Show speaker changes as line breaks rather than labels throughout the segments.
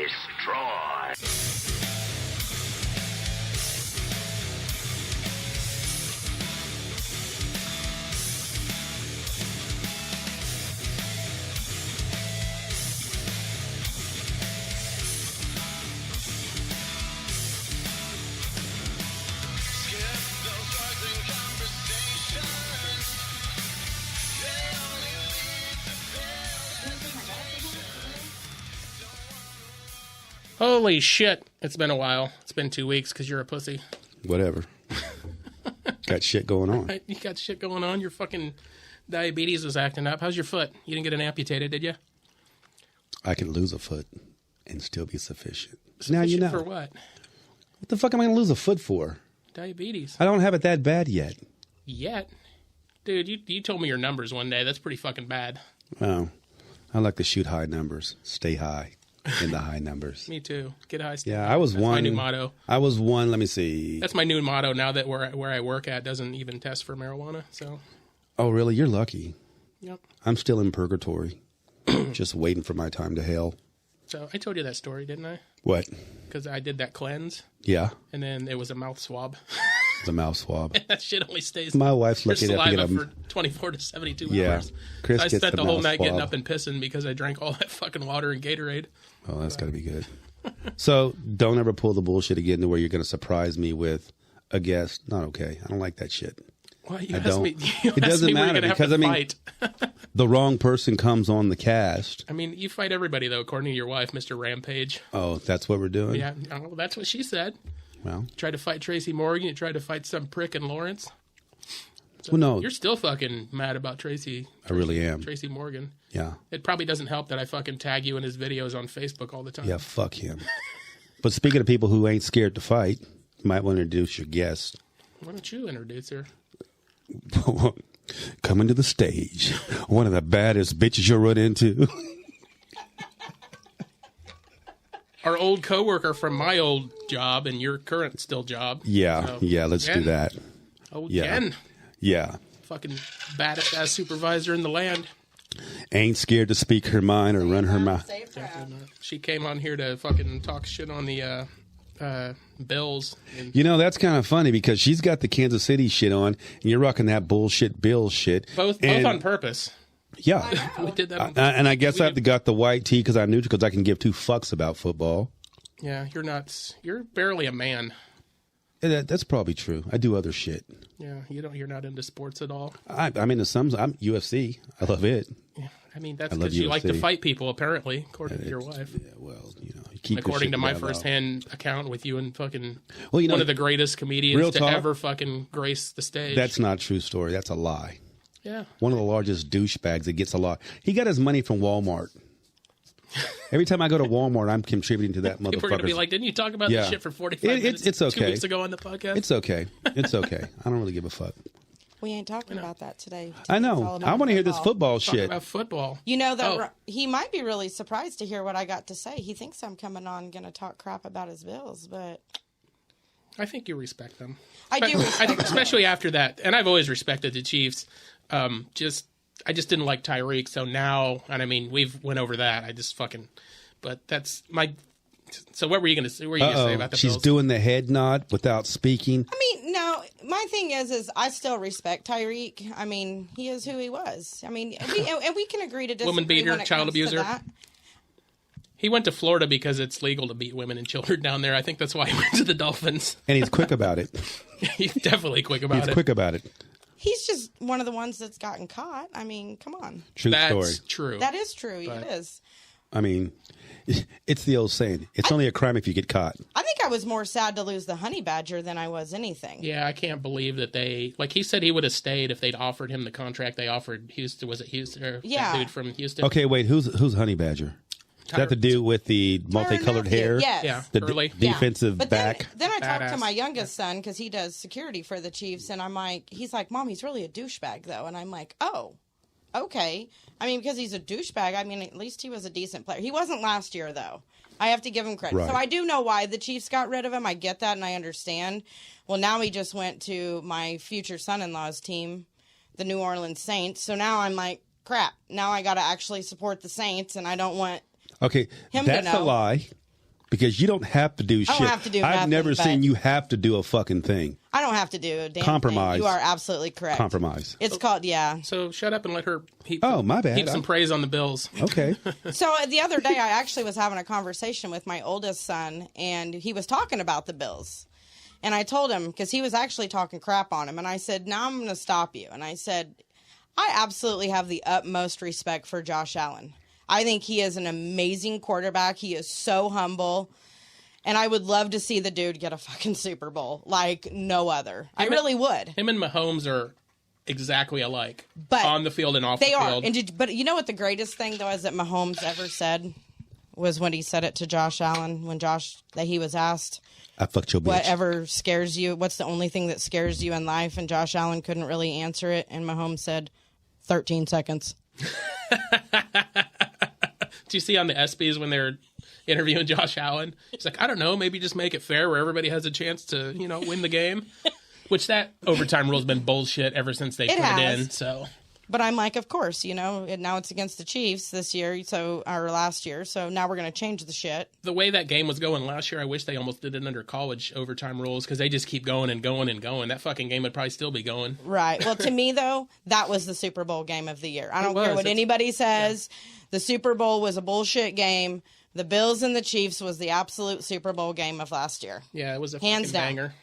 Destroy.
Holy shit. It's been a while. It's been 2 weeks because you're a pussy.
Whatever. Got shit going on.
You got shit going on. Your fucking diabetes was acting up. How's your foot? You didn't get it amputated, did you?
I can lose a foot and still be sufficient. Now you know.
For what?
What the fuck am I going to lose a foot for?
Diabetes.
I don't have it that bad yet.
Yet? Dude, you told me your numbers one day. That's pretty fucking bad.
Oh, I like to shoot high numbers. Stay high in the high numbers.
Me too. Get high.
Yeah, I was
That's
one.
my new motto.
I was one. Let me see.
That's my new motto now that where I work at doesn't even test for marijuana. So.
Oh, really? You're lucky.
Yep.
I'm still in purgatory. Just waiting for my time to hell.
So I told you that story, didn't I?
What?
Because I did that cleanse.
Yeah.
And then it was a mouth swab.
The mouth swab.
That shit only stays.
My wife's lucky
to
get
get for 24 to 72 hours.
Chris
I
gets
spent the whole night
swab.
getting up and pissing because I drank all that fucking water and Gatorade.
Oh, that's got to be good. So don't ever pull the bullshit again to where you're going to surprise me with a guest. Not okay. I don't like that shit.
Why you
I
asked
don't.
me?
It doesn't matter because I mean,
fight.
the wrong person comes on the cast.
I mean, you fight everybody though, according to your wife, Mr. Rampage.
Oh, that's what we're doing.
Yeah, well, that's what she said.
Well,
you tried to fight Tracy Morgan. You tried to fight some prick in Lawrence. So
well, no,
you're still fucking mad about Tracy.
I really am.
Tracy Morgan.
Yeah.
It probably doesn't help that I fucking tag you in his videos on Facebook all the time.
Yeah, fuck him. But speaking of people who ain't scared to fight, you might want to introduce your guest.
Why don't you introduce her?
Coming to the stage, one of the baddest bitches you'll run into.
Our old coworker from my old job and your current still job.
Yeah,
So,
yeah, let's do that.
Oh,
Yeah.
Jen.
Yeah.
Fucking baddest ass supervisor in the land.
Ain't scared to speak her mind or run her mouth.
She came on here to fucking talk shit on the Bills. And
You know, that's kind of funny because she's got the Kansas City shit on, and you're rocking that bullshit Bills shit.
both
And-
on purpose.
Yeah.
We did that. On
And I guess
we
I've got the white tee because I knew because I can give two fucks about football.
Yeah, you're not. You're barely a man.
That's probably true. I do other shit.
Yeah, you're not into sports at all.
I'm into some. I'm UFC. I love it.
Yeah, I mean that's
I love
because you like to
UFC.
fight people, apparently, according to your wife.
Yeah, well, you know, you keep your
According
shit
to my
down low.
first-hand account with you and fucking
Well, you know,
one of the greatest comedians
real
to
talk,
ever fucking grace the stage.
That's not a true story. That's a lie.
Yeah.
One of the largest douchebags that gets a lot. He got his money from Walmart. Every time I go to Walmart, I'm contributing to that motherfucker.
People are going to be like, didn't you talk about this shit for 45 minutes
it's okay.
2 weeks ago on the podcast?
It's okay. It's okay. I don't really give a fuck.
We ain't talking about that today.
I
It's all
know.
about
I want to hear this football
Talk
shit.
about football.
You know that
Oh.
he might be really surprised to hear what I got to say. He thinks I'm coming on going to talk crap about his Bills, but
I think you respect them.
I do
I
respect
think
them.
especially after that, and I've always respected the Chiefs. I just didn't like Tyreek, so now, and I mean, we've went over that. I just fucking, but that's my. So what were you going to say? What were you going to say about the
She's
Bills?
doing the head nod without speaking.
I mean, no, my thing is I still respect Tyreek. I mean, he is who he was. I mean, and we can agree to disagree.
Woman beater,
when it
child
comes to
abuser.
that.
He went to Florida because it's legal to beat women and children down there. I think that's why he went to the Dolphins.
And he's quick about it.
He's definitely quick about
He's
it.
quick about it.
He's just one of the ones that's gotten caught. I mean, come on.
True
That's
story.
true.
That is true.
But-
It is.
I mean, it's the old saying. It's only a crime if you get caught.
I think I was more sad to lose the honey badger than I was anything.
Yeah, I can't believe that they like. He said he would have stayed if they'd offered him the contract they offered Houston. Was it Houston? Or
Yeah.
that dude from Houston.
Okay, wait. Who's Honey Badger? Is that the dude with the multicolored
Matthew,
hair?
yes.
Yeah,
The
Curly.
Yeah.
defensive
But
back.
Then I talked to
Badass.
my youngest son because he does security for the Chiefs, and I'm like, he's like, Mom, he's really a douchebag though, and I'm like, oh, okay. I mean, because he's a douchebag. I mean, at least he was a decent player. He wasn't last year though. I have to give him credit.
Right.
So I do know why the Chiefs got rid of him. I get that and I understand. Well, now he just went to my future son-in-law's team, the New Orleans Saints. So now I'm like, crap. Now I got to actually support the Saints, and I don't want.
Okay,
Him to
that's a
know.
lie. Because you don't have to do shit.
I don't have to do
I've
nothing,
never
but-
seen you have to do a fucking thing.
I don't have to do a damn
Compromise.
thing. You are absolutely correct.
Compromise.
It's called, yeah.
So shut up and let her heap,
My bad.
heap some praise on the Bills.
Okay.
So the other day, I actually was having a conversation with my oldest son, and he was talking about the Bills. And I told him, because he was actually talking crap on him, and I said, now I'm going to stop you. And I said, I absolutely have the utmost respect for Josh Allen. I think he is an amazing quarterback. He is so humble. And I would love to see the dude get a fucking Super Bowl like no other. I really would.
Him and Mahomes are exactly alike,
But
on the field and off the
They are.
field.
But you know what the greatest thing, though, is that Mahomes ever said was when he said it to Josh Allen, that he was asked,
I fucked your bitch.
whatever scares you, what's the only thing that scares you in life? And Josh Allen couldn't really answer it. And Mahomes said, 13 seconds.
Do you see on the ESPYs when they're interviewing Josh Allen? He's like, I don't know, maybe just make it fair where everybody has a chance to, win the game. Which that overtime rule's been bullshit ever since they put it in. So,
But I'm like, of course, now it's against the Chiefs this year, or last year. So now we're going to change the shit.
the way that game was going last year, I wish they almost did it under college overtime rules because they just keep going and going and going. That fucking game would probably still be going.
Right. Well, to me, though, that was the Super Bowl game of the year. I don't care what
It's-
anybody says. Yeah. The Super Bowl was a bullshit game. The Bills and the Chiefs was the absolute Super Bowl game of last year.
Yeah, it was a
Hands
fucking
down.
banger.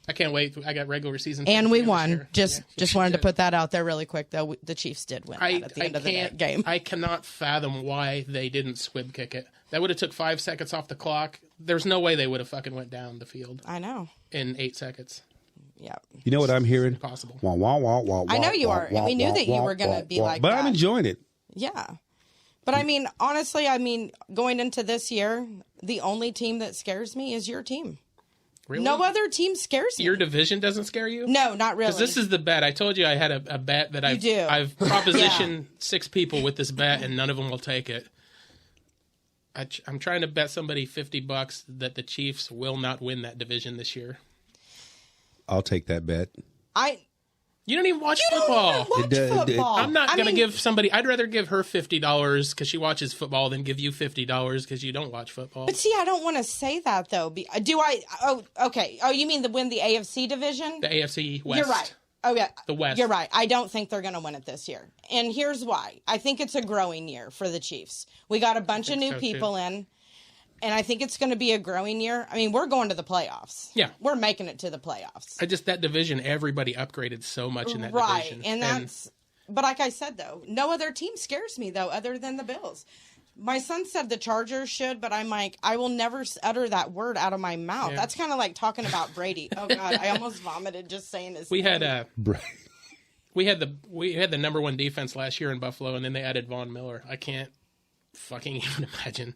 I can't wait. I got regular season.
And we
tickets
won.
this year.
Just wanted to put that out there really quick, though. The Chiefs did win that at the end of the game.
I cannot fathom why they didn't squib kick it. That would have took 5 seconds off the clock. There's no way they would have fucking went down the field
I know.
in 8 seconds.
Yeah.
You know what I'm hearing?
Impossible.
Wah, wah, wah, wah,
I know
wah,
you
wah,
are. And
wah,
we knew
wah,
that you
wah,
were going to
wah,
be
wah.
like
But
that.
I'm enjoying it.
Yeah. But I mean, honestly, going into this year, the only team that scares me is your team.
Really?
No other team scares me.
Your division doesn't scare you?
No, not really.
Because this is the bet. I told you I had a bet that I've propositioned 6 people with this bet, and none of them will take it. I'm trying to bet somebody $50 that the Chiefs will not win that division this year.
I'll take that bet.
You don't even watch football.
Watch football.
I'm not going to give somebody... I'd rather give her $50 because she watches football than give you $50 because you don't watch football.
But see, I don't want to say that, though. Do I? Oh, okay. Oh, you mean win the AFC division?
The AFC West.
You're right. Oh, yeah.
The West.
You're right. I don't think they're going to win it this year. And here's why. I think it's a growing year for the Chiefs. We got a bunch of new people in, and I think it's going to be a growing year. I mean, we're going to the playoffs.
Yeah.
We're making it to the playoffs.
That division, everybody upgraded so much in that division.
Right. And that's... But like I said, though, no other team scares me, though, other than the Bills. My son said the Chargers should, but I'm like, I will never utter that word out of my mouth.
Yeah.
That's kind of like talking about Brady. Oh, God. I almost vomited just saying his
We
name.
had We had the number 1 defense last year in Buffalo, and then they added Von Miller. I can't fucking even imagine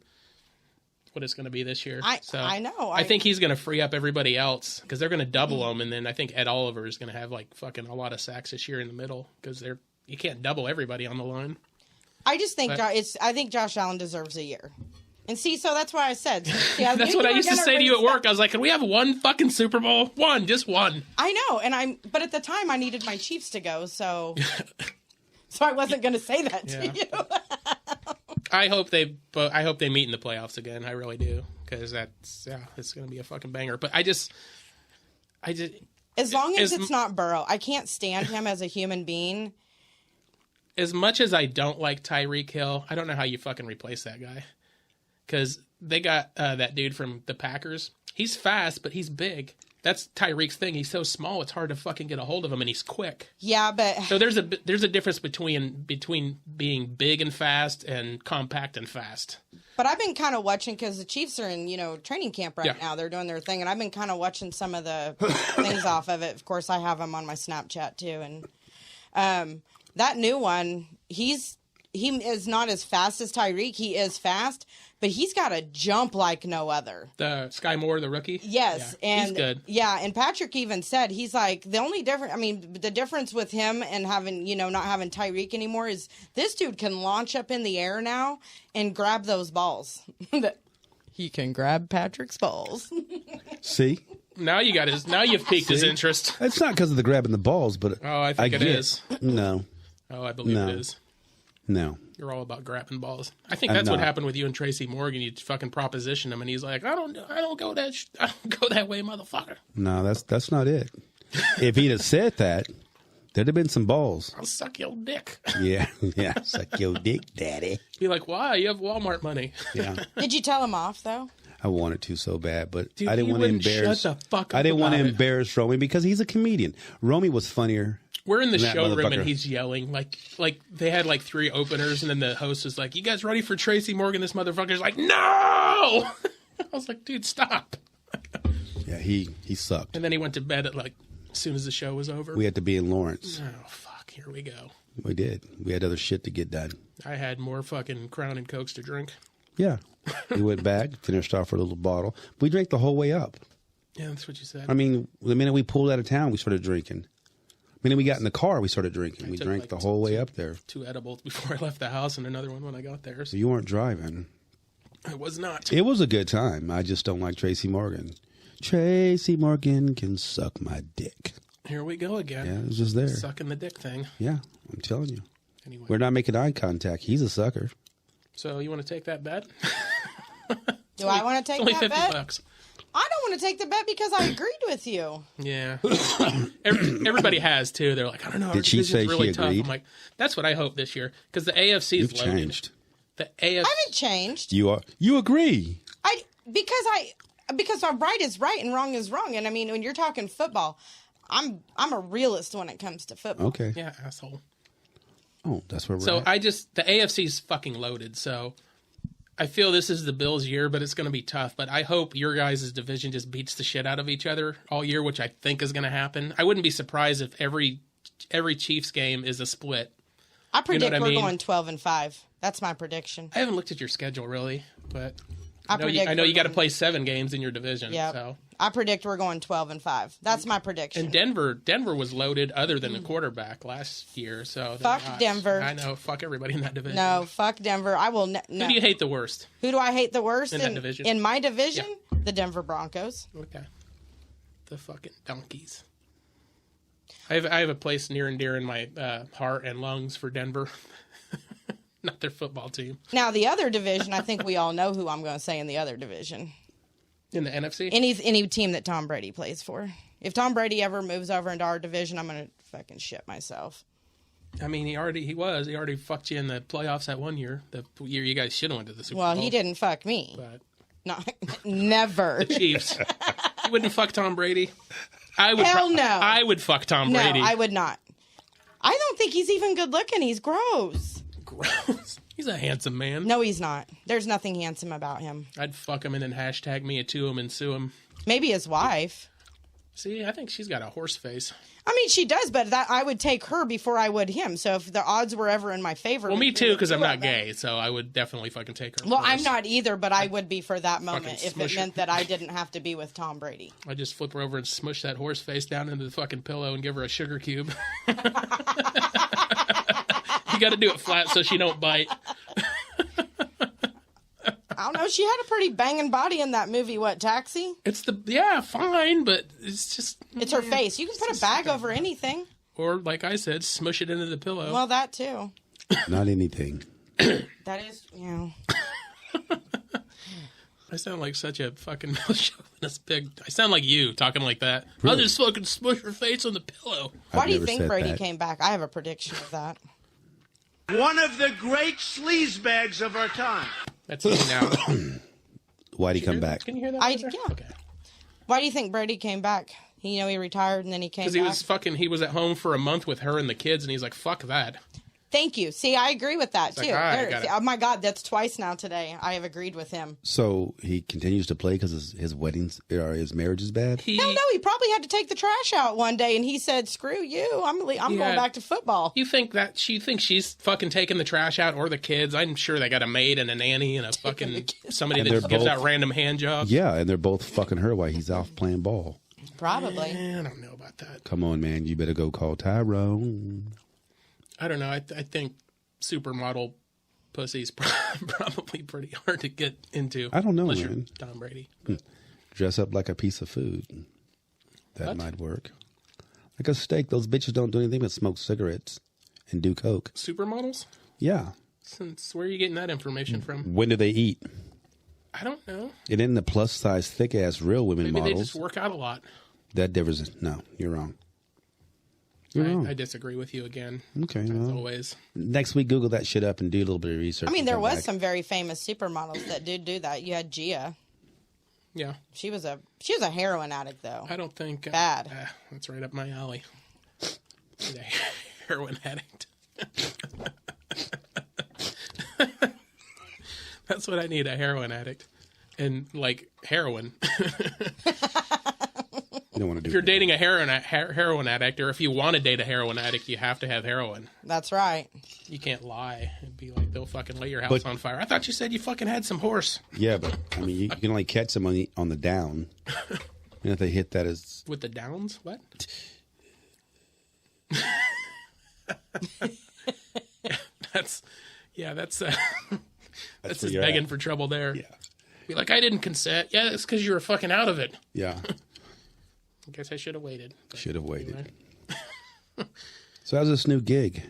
what it's going to be this year.
I know.
I think he's going to free up everybody else because they're going to double him, and then I think Ed Oliver is going to have like fucking a lot of sacks this year in the middle because you can't double everybody on the line.
I just think I think Josh Allen deserves a year. And see, so that's why I said. Yeah,
That's what I used to say to you at work. I was like, can we have one fucking Super Bowl? Just one.
I know, but at the time I needed my Chiefs to go, so I wasn't going to say that to you.
I hope they meet in the playoffs again. I really do because it's going to be a fucking banger. But I just
as long as it's not Burrow, I can't stand him as a human being.
As much as I don't like Tyreek Hill, I don't know how you fucking replace that guy. Because they got that dude from the Packers. He's fast, but he's big. That's Tyreek's thing. He's so small, it's hard to fucking get a hold of him, and he's quick.
Yeah, but...
So there's a difference between being big and fast and compact and fast.
But I've been kind of watching, because the Chiefs are in, training camp right now. They're doing their thing, and I've been kind of watching some of the things off of it. Of course, I have them on my Snapchat, too. And that new one, he is not as fast as Tyreek. He is fast, but he's got a jump like no other.
The Sky Moore, the rookie?
Yes.
Yeah,
and
he's good.
Yeah, and Patrick even said, he's like, the difference with him and having, not having Tyreek anymore is this dude can launch up in the air now and grab those balls. He can grab Patrick's balls.
See?
Now you've piqued his interest.
It's not because of the grabbing the balls, but
I think it is.
No.
Oh, I believe it is.
No.
You're all about grabbing balls. I think that's what happened with you and Tracy Morgan. You fucking propositioned him, and he's like, I don't go that way, motherfucker.
No, that's not it. If he'd have said that, there'd have been some balls.
I'll suck your dick.
Yeah, suck your dick, daddy.
Be like, why? You have Walmart money.
Yeah.
Did you tell him off though?
I wanted to so bad, but
Dude,
I didn't want to embarrass.
Shut the fuck up.
I didn't want to embarrass Romy because he's a comedian. Romy was funnier.
We're in the showroom and he's yelling like they had like 3 openers, and then the host was like, "You guys ready for Tracy Morgan?" This motherfucker's like, "No!" I was like, "Dude, stop."
Yeah, he sucked.
And then he went to bed at like as soon as the show was over.
We had to be in Lawrence.
Oh fuck! Here we go.
We did. We had other shit to get done.
I had more fucking Crown and Cokes to drink.
Yeah, we went back, finished off a little bottle. We drank the whole way up.
Yeah, that's what you said.
I mean, the minute we pulled out of town, we started drinking. The minute we got in the car, we started drinking. We drank like the whole way up there.
2 edibles before I left the house and another one when I got there. So
you weren't driving.
I was not.
It was a good time. I just don't like Tracy Morgan. Tracy Morgan can suck my dick.
Here we go again.
Yeah, it was just there.
Sucking the dick thing.
Yeah, I'm telling you.
Anyway.
We're not making eye contact. He's a sucker.
So you want to take that bet?
Do I want to take that bet?
$50.
I don't want to take the bet because I agreed with you.
Yeah. Everybody has, too. They're like, I don't know.
Did she say
really
she
tough.
agreed?
I'm like, that's what I hope this year. Because the AFC is loaded.
Changed.
The AFC.
I haven't changed.
You agree.
Because right is right and wrong is wrong. And I mean, when you're talking football, I'm a realist when it comes to football.
Okay.
Yeah, asshole.
Oh, that's where we're
So
at.
the AFC's fucking loaded. So I feel this is the Bills' year, but it's going to be tough. But I hope your guys' division just beats the shit out of each other all year, which I think is going to happen. I wouldn't be surprised if every Chiefs game is a split.
I predict
we're
going 12-5. That's my prediction.
I haven't looked at your schedule really, but I
predict
know
we're
you got to
going-
play 7 games in your division.
Yeah.
So.
I predict we're going 12-5. That's my prediction.
And Denver was loaded other than the quarterback last year. So
Fuck Denver.
I know. Fuck everybody in that division.
No, fuck Denver. I will. No.
Who do you hate the worst?
Who do I hate the worst
in that division?
In my division? Yeah. The Denver Broncos.
Okay. The fucking donkeys. I have a place near and dear in my heart and lungs for Denver. Not their football team.
Now, the other division, I think we all know who I'm going to say in the other division.
In the NFC?
Any team that Tom Brady plays for. If Tom Brady ever moves over into our division, I'm going to fucking shit myself.
I mean, he already fucked you in the playoffs that one year. The year you guys should have went to the Super Bowl.
Well, he didn't fuck me.
But
No, never.
the Chiefs. You wouldn't fuck Tom Brady? I would.
Hell no.
I would fuck Tom Brady.
No, I would not. I don't think he's even good looking. He's gross.
Gross. He's a handsome man.
No, he's not. There's nothing handsome about him.
I'd fuck him and then hashtag me to him and sue him.
Maybe his wife.
See, I think she's got a horse face.
I mean, she does, but I would take her before I would him. So if the odds were ever in my favor.
Well, me too, because I'm not gay, so I would definitely fucking take her.
Well,
first.
I'm not either, but I would be for that moment if it
smush
meant that I didn't have to be with Tom Brady.
I just flip her over and smush that horse face down into the fucking pillow and give her a sugar cube. You got to do it flat so she don't bite.
I don't know. She had a pretty banging body in that movie. What, Taxi?
It's fine, but it's just...
It's her face. You can put a bag over anything.
Or, like I said, smush it into the pillow.
Well, that too.
Not anything.
That is,
I sound like such a fucking chauvinist pig. I sound like you talking like that. Really? I'll just fucking smush her face on the pillow.
Why do you think Brady came back? I have a prediction of that.
One of the great sleazebags of our time.
That's me now.
Why'd he come back?
Can you hear that?
Yeah. Okay. Why do you think Brady came back? He retired and then he came back?
Because he was at home for a month with her and the kids, and he's like, fuck that.
Thank you. See, I agree with that, too.
Like,
oh, my God, that's twice now today. I have agreed with him.
So he continues to play because his weddings or his marriage is bad?
Hell no, he probably had to take the trash out one day, and he said, screw you, I'm going back to football.
You think that she thinks she's fucking taking the trash out or the kids? I'm sure they got a maid and a nanny and a fucking somebody that gives out random hand jobs.
Yeah, and they're both fucking her while he's off playing ball.
Probably.
I don't know about that.
Come on, man. You better go call Tyrone.
I don't know. I think supermodel pussy's probably pretty hard to get into.
I don't know,
unless
man.
You're Tom Brady.
Dress up like a piece of food. That might work. Like a steak. Those bitches don't do anything but smoke cigarettes and do coke.
Supermodels?
Yeah.
Since where are you getting that information from?
When do they eat?
I don't know.
It isn't the plus size, thick ass real women
Maybe
models.
they just work out a lot.
That differs. No, you're wrong.
I disagree with you again.
Okay.
As
Well,
always.
next week, Google that shit up and do a little bit of research.
I mean,
and
there
come
was
back.
some very famous supermodels that did do that. You had Gia.
Yeah.
She was a heroin addict, though.
I don't think
Bad.
That's right up my alley. She's a heroin addict. That's what I need, a heroin addict. And like heroin.
You don't want to do
If you're
it.
dating a heroin addict, or if you want to date a heroin addict, you have to have heroin.
That's right.
You can't lie and be like, they'll fucking light your house on fire. I thought you said you fucking had some horse.
Yeah, but I mean, you can only catch them on the down. And if they hit that as
With the downs? What? that's that's
where
just
you're
begging
at.
for trouble there.
Yeah.
Be like, I didn't consent. Yeah, it's because you were fucking out of it.
Yeah.
I guess I should have waited. But
Should have waited.
anyway.
So how's this new gig?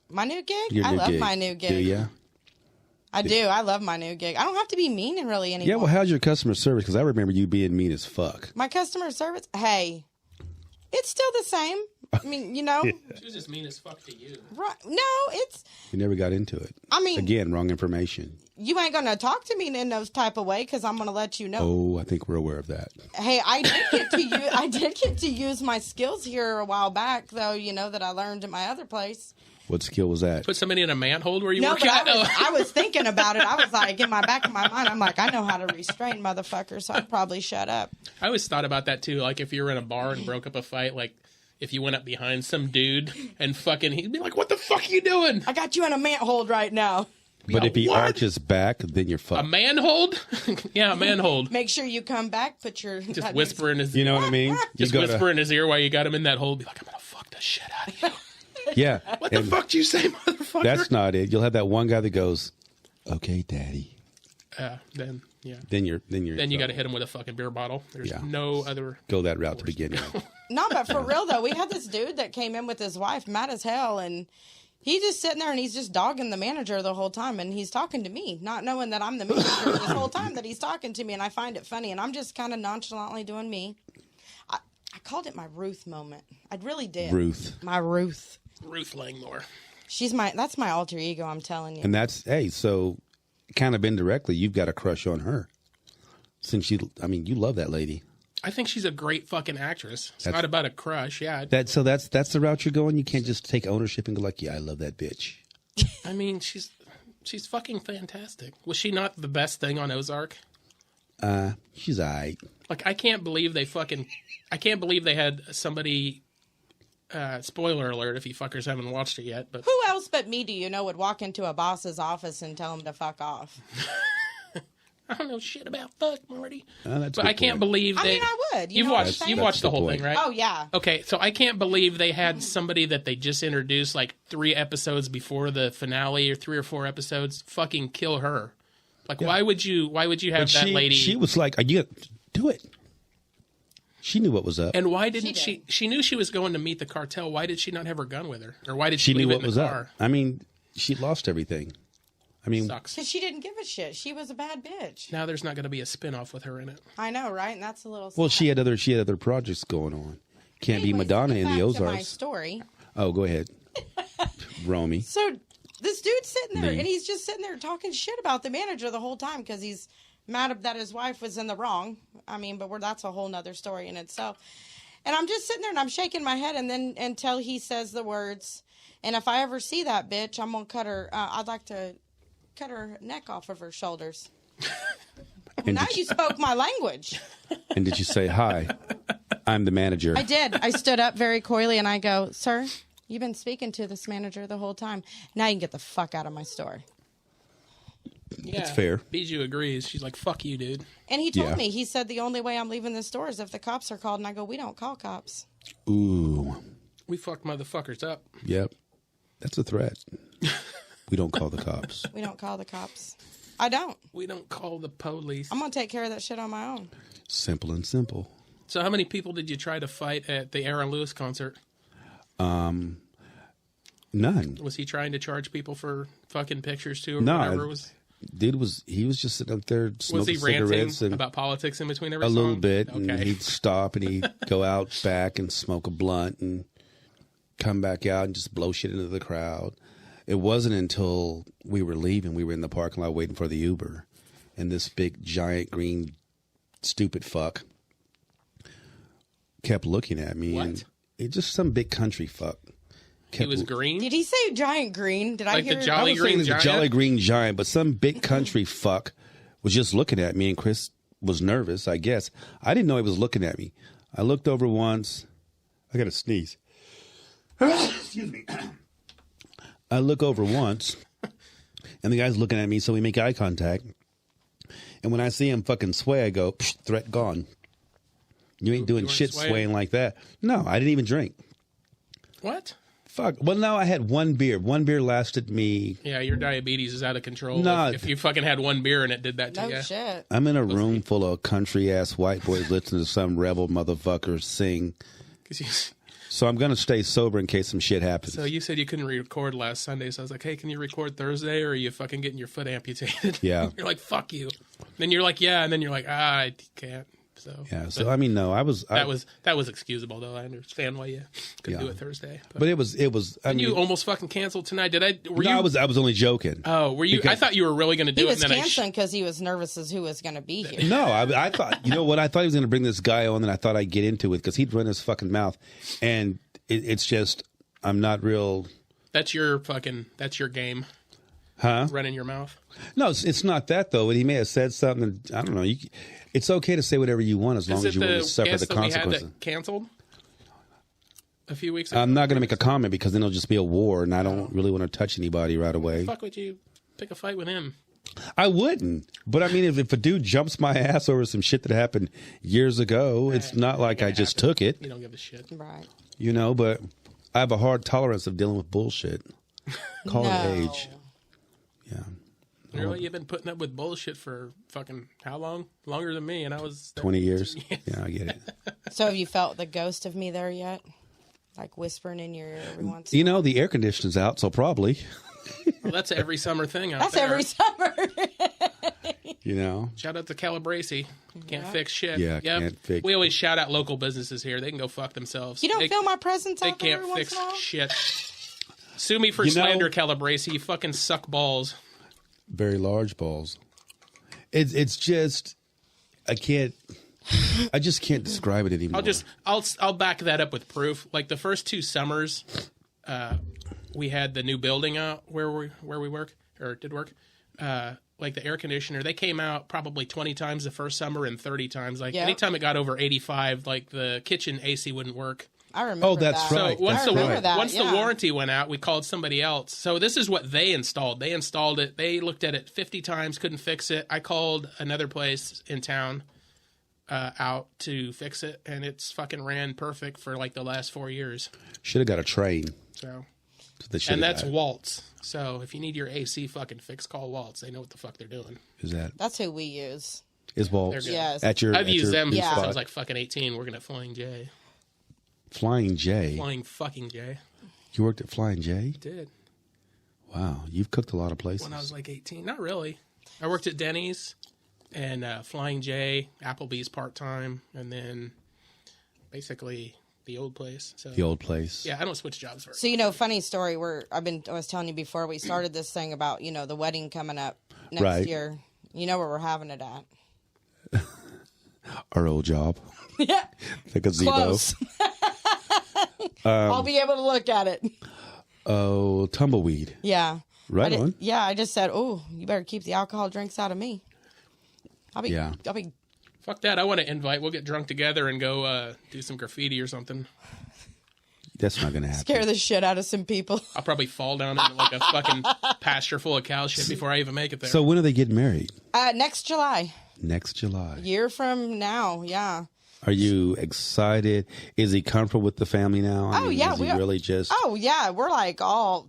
My new gig?
Your
I
new
love
gig.
my new gig.
Do ya?
I do. I love my new gig. I don't have to be mean and really anymore.
Yeah, well, how's your customer service? Because I remember you being mean as fuck.
My customer service, hey, it's still the same. I mean, you know,
She was just mean as fuck to you.
right? No, it's.
You never got into it.
I mean,
Again, wrong information.
you ain't gonna talk to me in those type of way because I'm gonna let you know.
Oh, I think we're aware of that.
Hey, I did get to use my skills here a while back, though. You know that I learned at my other place.
What skill was that?
Put somebody in a manhole where you
No,
work
but
at?
I was thinking about it. I was like, in my back of my mind, I'm like, I know how to restrain motherfuckers, so I'd probably shut up.
I always thought about that too. Like if you were in a bar and broke up a fight, like if you went up behind some dude and fucking, he'd be like, "What the fuck are you doing?"
I got you in a manhole right now.
But if he
what?
arches back, then you're
A
fucked.
manhold? Yeah, a manhold.
Make sure you come back. Put your
Just whisper in his
You know what I mean?
Just
you
whisper in his ear while you got him in that hole. Be like, "I'm gonna fuck the shit out of you."
Yeah.
What the
and
fuck do you say, motherfucker?
That's not it. You'll have that one guy that goes, "Okay, daddy."
Then yeah.
Then you
Got to hit him with a fucking beer bottle. There's
Yeah.
no other.
go that route to begin with.
No, but for real though, we had this dude that came in with his wife, mad as hell, and he's just sitting there and he's just dogging the manager the whole time, and he's talking to me, not knowing that I'm the manager this whole time that he's talking to me, and I find it funny, and I'm just kind of nonchalantly doing me. I called it my Ruth moment. I really did.
Ruth.
My Ruth.
Ruth Langmore.
That's my alter ego, I'm telling you.
And that's, hey, so kind of indirectly, you've got a crush on her. Since you love that lady.
I think she's a great fucking actress. It's not about a crush. Yeah.
That's the route you're going. You can't just take ownership and go like, yeah, I love that bitch.
I mean, she's fucking fantastic. Was she not the best thing on Ozark?
She's alright.
Like, I can't believe they had somebody. Spoiler alert if you fuckers haven't watched it yet. But
Who else but me do you know would walk into a boss's office and tell him to fuck off?
I don't know shit about fuck, Marty.
That's
But
a
I
good
can't
point.
believe
I
they.
mean, I would.
You've
know what I'm
watched.
saying?
You've
That's
watched the
the
whole
point.
thing, right?
Oh, yeah.
Okay, so I can't believe they had somebody that they just introduced like 3 episodes before the finale, or 3 or 4 episodes, fucking kill her. Like, why would you have that lady?
She was like, "You do it." She knew what was up.
And why didn't
She
she knew she was going to meet the cartel. Why did she not have her gun with her? Or why did
she knew
leave it
what
in
was
the
up.
car?
I mean, she lost everything. I mean,
Sucks.
Because she didn't give a shit. She was a bad bitch.
Now there's not going to be a spin-off with her in it.
I know, right? And that's a little sad.
well, she had other projects going on. Can't be
Anyways,
Madonna in
back
the
to my
Ozarks.
story.
Oh, go ahead, Romy.
So this dude's sitting there,
Lee.
and he's just sitting there talking shit about the manager the whole time because he's mad that his wife was in the wrong. I mean, but that's a whole nother story in itself. And I'm just sitting there, and I'm shaking my head, and then until he says the words, "And if I ever see that bitch, I'm gonna cut her. I'd like to cut her neck off of her shoulders."
And
Now
did,
you spoke my language.
and did you say hi? I'm the manager.
I did. I stood up very coyly, and I go, "Sir, you've been speaking to this manager the whole time. Now you can get the fuck out of my store."
Yeah,
That's fair.
Bijou agrees. She's like, fuck you, dude.
And he told
Yeah.
me, he said, "The only way I'm leaving this store is if the cops are called." And I go, "We don't call cops."
Ooh,
We fucked motherfuckers up.
yep, that's a threat. We don't call the cops.
We don't call the cops. I don't.
We don't call the police.
I'm going to take care of that shit on my own.
Simple and simple.
So how many people did you try to fight at the Aaron Lewis concert?
None.
Was he trying to charge people for fucking pictures too, or
No,
whatever it was?
Dude he was just sitting up there
Was
smoking
he ranting
cigarettes and
about politics in between every
a
song?
little bit,
Okay.
and he'd stop and he'd go out back and smoke a blunt and come back out and just blow shit into the crowd. It wasn't until we were leaving, we were in the parking lot waiting for the Uber, and this big giant green stupid fuck kept looking at me.
What?
And it just some big country fuck.
He was green.
Did he say giant green? Did I
Like the
hear?
Jolly
I was saying
Green
the
Giant?
Jolly Green Giant, but some big country fuck was just looking at me, and Chris was nervous, I guess. I didn't know he was looking at me. I looked over once. I got to sneeze. Excuse me. I look over once, and the guy's looking at me, so we make eye contact. And when I see him fucking sway, I go, Psh, threat gone. You ain't doing
weren't
shit
swaying?
swaying like that. No, I didn't even drink.
What?
Fuck. Well, no, I had one beer. One beer lasted me.
Yeah, your diabetes is out of control.
No.
If you fucking had one beer and it did that to
No
you.
shit.
I'm in a room full of country ass white boys listening to some rebel motherfucker sing.
'Cause you,
So I'm going to stay sober in case some shit happens.
so you said you couldn't record last Sunday, so I was like, hey, can you record Thursday, or are you fucking getting your foot amputated?
Yeah.
You're like, fuck you. Then you're like, yeah, and then you're like, I can't. So
Yeah. So I mean, no, I was.
that was excusable though. I understand why you couldn't
Yeah.
do it Thursday.
But it was. I mean,
you almost fucking canceled tonight. Were
no,
you?
I was only joking.
Oh, were you? I
because-
thought you were really going to do
He
it.
was
And then
canceling because he was nervous as who was going to be here.
No, I thought. You know what? I thought he was going to bring this guy on, and I thought I'd get into it because he'd run his fucking mouth, and it's just I'm not real.
that's your game.
Huh?
Running your mouth.
No, it's not that though. He may have said something. I don't know. It's okay to say whatever you want as long
Is
as
it
you want
the
to suffer
guest
the
that we had
consequences.
that canceled a few weeks ago?
I'm not going to make a comment because then it'll just be a war, and I don't really want to touch anybody right away.
Fuck would you pick a fight with him?
I wouldn't. But I mean, if a dude jumps my ass over some shit that happened years ago, it's not like I just took it,
You don't give a shit.
Right.
you know, but I have a hard tolerance of dealing with bullshit. Call it age. Yeah.
Really, you've been putting up with bullshit for fucking how long? Longer than me, and I was
20 years. Yeah, I get it.
So have you felt the ghost of me there yet? Like whispering in your ear every once?
You know, the air conditioning's out, so probably,
Well, that's every summer thing out
That's
there.
every summer.
you know.
Shout out to Calabrese. Can't fix shit.
Yeah,
Yep.
can't fix-
We always shout out local businesses here. They can go fuck themselves.
You don't
they,
feel my presence
They
out there
can't
every
fix
once in a while?
shit. Sue me for
You know-
slander, Calabrese. You fucking suck balls.
Very large balls. It's just, I just can't describe it anymore.
I'll back that up with proof. Like the first 2 summers, we had the new building out where we work or did work. Like the air conditioner, they came out probably 20 times the first summer and 30 times. Like
Yeah.
anytime it got over 85, like the kitchen AC wouldn't work.
I remember
Oh, that's
that.
right.
So once
I
the
remember that,
once the
yeah.
warranty went out, we called somebody else. So this is what they installed. They installed it. They looked at it 50 times, couldn't fix it. I called another place in town out to fix it, and it's fucking ran perfect for like the last 4 years.
Should have got a train.
So
They shoulda
and that's
got.
Waltz. So if you need your AC fucking fixed, call Waltz. They know what the fuck they're doing.
Is that
That's who we use.
is Waltz
They're good.
Yes.
at your?
I've
at
used
your
them
new
since I
spot?
was like fucking 18, working at Flying J.
Flying J.
Flying fucking J.
You worked at Flying J?
Did.
Wow, you've cooked a lot of places.
When I was like 18. Not really. I worked at Denny's and Flying J, Applebee's part-time, and then basically the old place. So
The old place.
yeah, I don't switch jobs very
So, you know, funny story where I was telling you before we started this thing about, you know, the wedding coming up next
Right.
year. You know where we're having it at.
Our old job.
Yeah.
The gazebo.
Close. I'll be able to look at it.
Oh, tumbleweed.
Yeah.
Right on.
Yeah, I just said, oh, you better keep the alcohol drinks out of me. I'll be
Fuck that. I want to invite. We'll get drunk together and go do some graffiti or something.
That's not going to happen.
scare the shit out of some people.
I'll probably fall down into like a fucking pasture full of cow shit before I even make it there.
So when are they getting married?
Next July.
Next July.
Year from now, yeah.
Are you excited? Is he comfortable with the family now? I
Oh,
mean,
yeah,
Is he
we are.
really just
Oh, yeah, we're like all,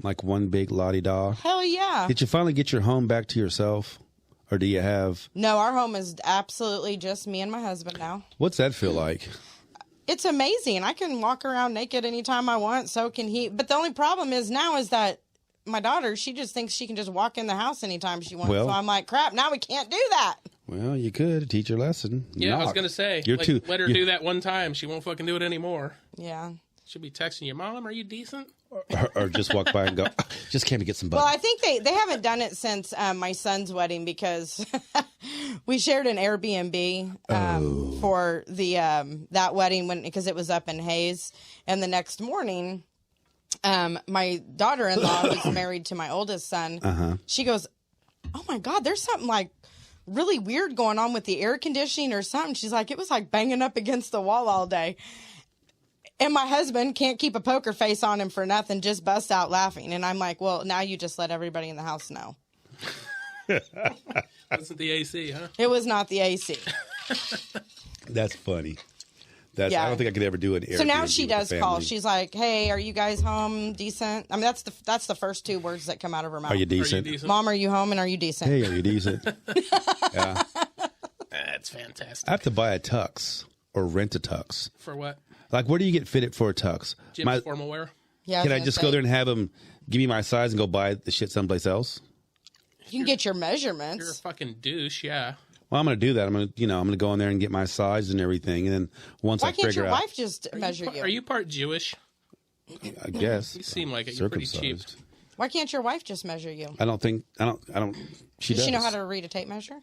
like one big la-di-da?
hell yeah.
Did you finally get your home back to yourself? Or do you have...
No, our home is absolutely just me and my husband now.
What's that feel like?
It's amazing. I can walk around naked anytime I want. So can he. But the only problem is now is that my daughter, she just thinks she can just walk in the house anytime she wants.
Well,
so I'm like, crap, now we can't do that.
Well, you could teach her lesson.
Yeah,
Knock.
I was going to say. Let her do that one time. She won't fucking do it anymore.
Yeah.
She'll be texting you, Mom, are you decent?
Or just walk by and go, just came to get some butter.
Well, I think they haven't done it since my son's wedding because we shared an Airbnb for the that wedding because it was up in Hayes. And the next morning, my daughter-in-law, who's married to my oldest son, she goes, "Oh my God, there's something like really weird going on with the air conditioning or something." She's like, "It was like banging up against the wall all day." And my husband can't keep a poker face on him for nothing, just busts out laughing. And I'm like, well, now you just let everybody in the house know.
Wasn't the AC, huh?
It was not the AC.
That's funny. I
Yeah.
don't think I could ever do an Airbnb.
So now she
with a
does call.
family.
She's like, hey, are you guys home? Decent? I mean, that's the first two words that come out of her mouth.
Are you decent?
Mom, are you home and are you decent?
Hey, are you decent? Yeah.
That's fantastic.
I have to buy a tux or rent a tux.
For what?
Like, where do you get fitted for a tux?
Jim's formal wear?
Yeah,
Can I
was
just
gonna
go
say,
there and have them give me my size and go buy the shit someplace else?
You can get your
You're a
measurements.
fucking douche, yeah.
Well, I'm going to do that. I'm going to go in there and get my size and everything. And then once
Why
I
can't
figure
your
out,
wife just measure you?
Are you part Jewish?
I guess
You seem like it. You're pretty cheap.
circumcised.
Why can't your wife just measure you?
I don't. She
Does
does.
she know how to read a tape measure?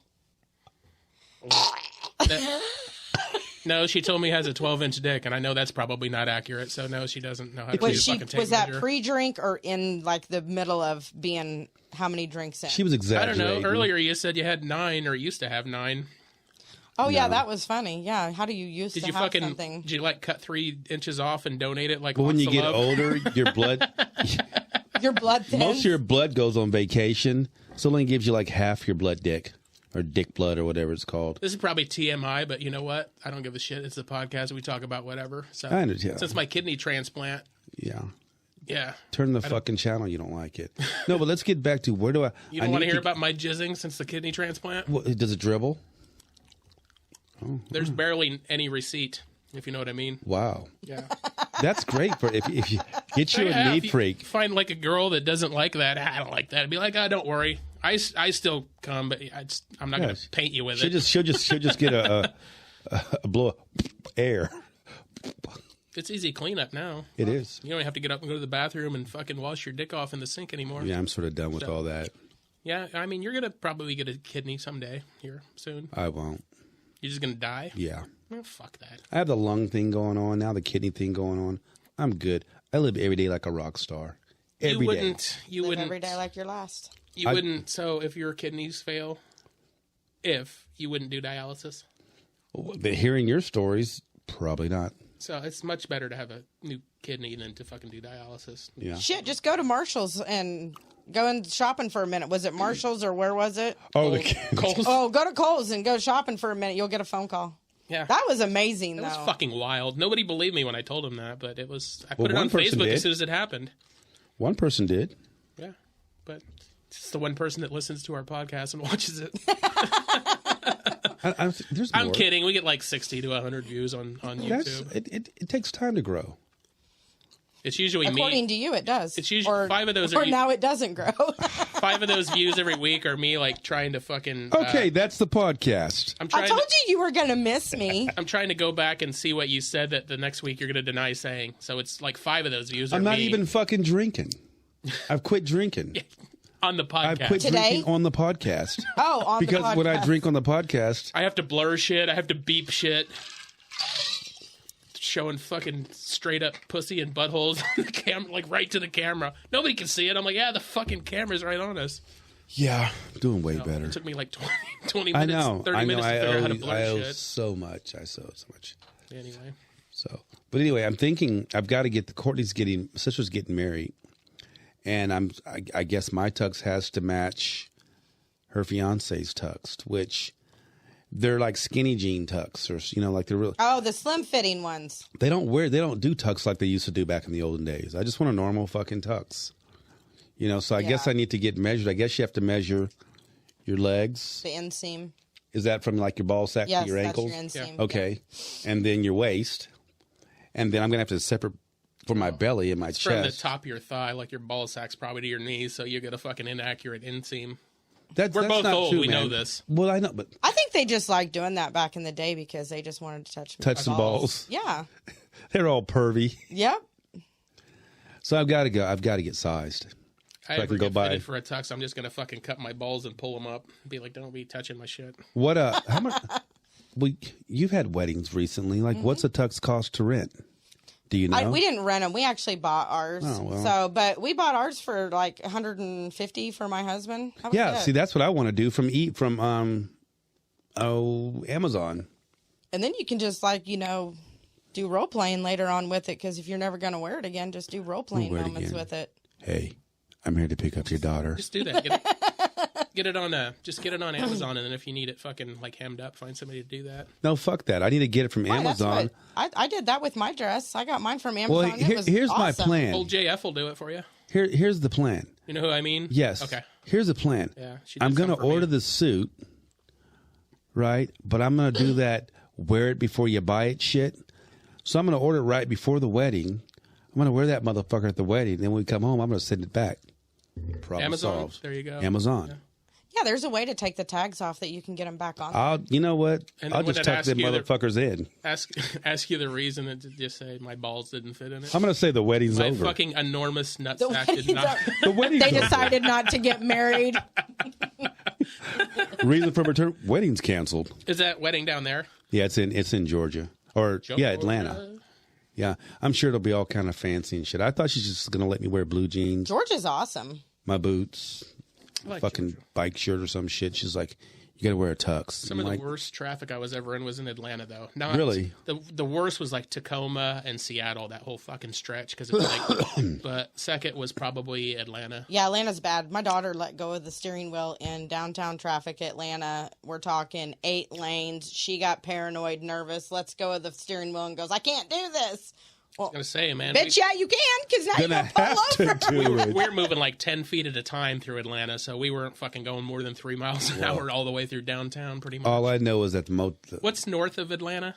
No, she told me he has a 12-inch dick, and I know that's probably not accurate. So no, she doesn't know how to do a
Was
fucking tape
was that
measure.
pre-drink or in like the middle of being how many drinks in?
She was
I
exaggerating.
don't know. Earlier you said you had 9 or used to have 9.
Oh yeah,
No.
that was funny. Yeah, how do you used
Did
to
you
have
fucking?
something?
Did you like cut 3 inches off and donate it like?
But when you
Lots of
get
Love?
older, your blood,
Your blood thins.
most of your blood goes on vacation, so it only gives you like half your blood dick or dick blood or whatever it's called.
This is probably TMI, but you know what? I don't give a shit. It's a podcast. We talk about whatever. So
I understand.
since my kidney transplant,
Yeah.
yeah.
Turn the fucking channel. You don't like it. No, but let's get back to where do I?
You don't want to hear about my jizzing since the kidney transplant?
Does it dribble?
There's barely any receipt, if you know what I mean.
Wow,
Yeah.
that's great for if you get you a
Yeah, if
neat
you
freak.
Find like a girl that doesn't like that. I don't like that. I'd be like, oh, don't worry. I still come, but I'm not going to paint you with
She'll
it.
she'll just get a blow air.
It's easy cleanup now.
It is.
You don't have to get up and go to the bathroom and fucking wash your dick off in the sink anymore.
Yeah, I'm sort of done with all that.
Yeah, I mean, you're going to probably get a kidney someday here soon.
I won't.
You're just going to die?
Yeah.
Oh, fuck that.
I have the lung thing going on now, the kidney thing going on. I'm good. I live every day like a rock star. Every day.
You
Live
wouldn't.
every day like your last.
You wouldn't. So if your kidneys fail, you wouldn't do dialysis.
But hearing your stories, probably not.
So it's much better to have a new kidney than to fucking do dialysis.
Yeah.
Shit, just go to Marshall's and go in shopping for a minute. Was it Marshall's or where was it?
Oh,
Coles.
Oh, go to Kohl's and go shopping for a minute. You'll get a phone call.
Yeah.
That was amazing,
It
though.
was fucking wild. Nobody believed me when I told him that, but it was. I put it
one
on
person
Facebook
did.
as soon as it happened.
one person did.
Yeah, but it's the one person that listens to our podcast and watches it.
There's
I'm
more.
kidding. We get like 60 to 100 views on YouTube.
It takes time to grow.
It's usually
According
me.
to you, it does.
It's usually 5 of those
Or
are
now it doesn't grow.
5 of those views every week are me like trying to fucking.
Okay, that's the podcast.
I'm
I
trying.
told you were going to miss me.
I'm trying to go back and see what you said that the next week you're going to deny saying. So it's like 5 of those views are
I'm not
me
even fucking drinking. I've quit drinking.
on the
I've
podcast.
quit
Today?
drinking on the podcast.
Oh, on
Because
the
when I
podcast.
drink on the podcast,
I have to blur shit. I have to beep shit. Showing fucking straight up pussy and buttholes on the camera, like right to the camera. Nobody can see it. I'm like, yeah, the fucking camera's right on us.
yeah, doing way better.
It took me like 20
I
minutes,
know.
30
I know.
minutes to figure out how to blur
I owe
shit.
so much. I owe so much.
Anyway,
So, but anyway, I'm thinking I've got to get sister's getting married, and I guess my tux has to match her fiance's tux, which they're like skinny jean tux, or like they're real.
Oh, the slim fitting ones.
They don't do tux like they used to do back in the olden days. I just want a normal fucking tux, So I guess
Yeah.
I need to get measured. I guess you have to measure your legs.
The inseam.
Is that from like your ball sack
Yes,
to your
that's
ankles?
your inseam.
Okay, and then your waist. and then I'm gonna have to separate for my belly and my chest.
From the top of your thigh, like your ball sack's probably to your knees, so you get a fucking inaccurate inseam. We're
That's
both
not
old.
true,
We
man.
know this.
Well, I know, but
I think they just liked doing that back in the day because they just wanted to touch
some balls.
Yeah.
They're all pervy.
Yep.
So I've got to go. I've got to get sized.
I
can
ever
go
get
buy-
fitted for a tux, I'm just gonna fucking cut my balls and pull them up. Be like, don't be touching my shit.
What? How much? Well, you've had weddings recently. Like, what's a tux cost to rent? Do you know?
We didn't rent them. We actually bought ours.
Oh, well.
So, but we bought ours for like $150 for my husband. That was
Yeah,
good.
see, that's what I want to do from Amazon.
And then you can just like, do role playing later on with it. Because if you're never going to wear it again, just do role playing
We'll wear it
moments
again.
with it.
Hey, I'm here to pick up your daughter.
Just do that. Get it on Amazon, and then if you need it fucking like hemmed up, find somebody to do that.
No, fuck that. I need to get it from
Why, that's
Amazon.
what- I did that with my dress. I got mine from Amazon.
Well,
It was
here's my
awesome.
plan.
Old JF will do it for you.
Here's the plan.
You know who I mean?
Yes.
Okay.
Here's the plan.
Yeah, she did
I'm going to
some for me.
order the suit, right? But I'm going to do that wear it before you buy it shit. So I'm going to order it right before the wedding. I'm going to wear that motherfucker at the wedding. Then when we come home, I'm going to send it back. Problem
Amazon.
solved.
There you go.
Amazon.
Yeah.
Yeah, there's a way to take the tags off that you can get them back on.
You know what?
And
I'll
then when
just
it
tuck
asks
them
you that-
motherfuckers in.
Ask you the reason, and just say my balls didn't fit in it.
I'm going to say the wedding's
My
over.
fucking enormous
The
nutsack did
wedding's
not.
over.
The wedding's
They
over.
decided not to get married.
Reason for return: wedding's canceled.
Is that wedding down there?
Yeah, it's in Georgia or yeah, Atlanta. Yeah, I'm sure it'll be all kind of fancy and shit. I thought she's just gonna let me wear blue jeans,
Georgia's awesome.
my boots,
I like
fucking
Georgia.
bike shirt or some shit. She's like, you gotta wear a tux.
Some
I'm
of
like,
the worst traffic I was ever in was in Atlanta, though. Not
Really?
The worst was like Tacoma and Seattle, that whole fucking stretch. Because it was like, but second was probably Atlanta.
Yeah, Atlanta's bad. My daughter let go of the steering wheel in downtown traffic, Atlanta. We're talking 8 lanes. She got paranoid, nervous. Let's go of the steering wheel and goes, I can't do this. Well,
I was gonna say, man,
bitch, yeah, you can, because now
gonna
you're going
have
to pull
to
over.
do it.
we were moving like 10 feet at a time through Atlanta, so we weren't fucking going more than 3 miles an hour all the way through downtown, pretty much.
all I know is that the
What's north of Atlanta?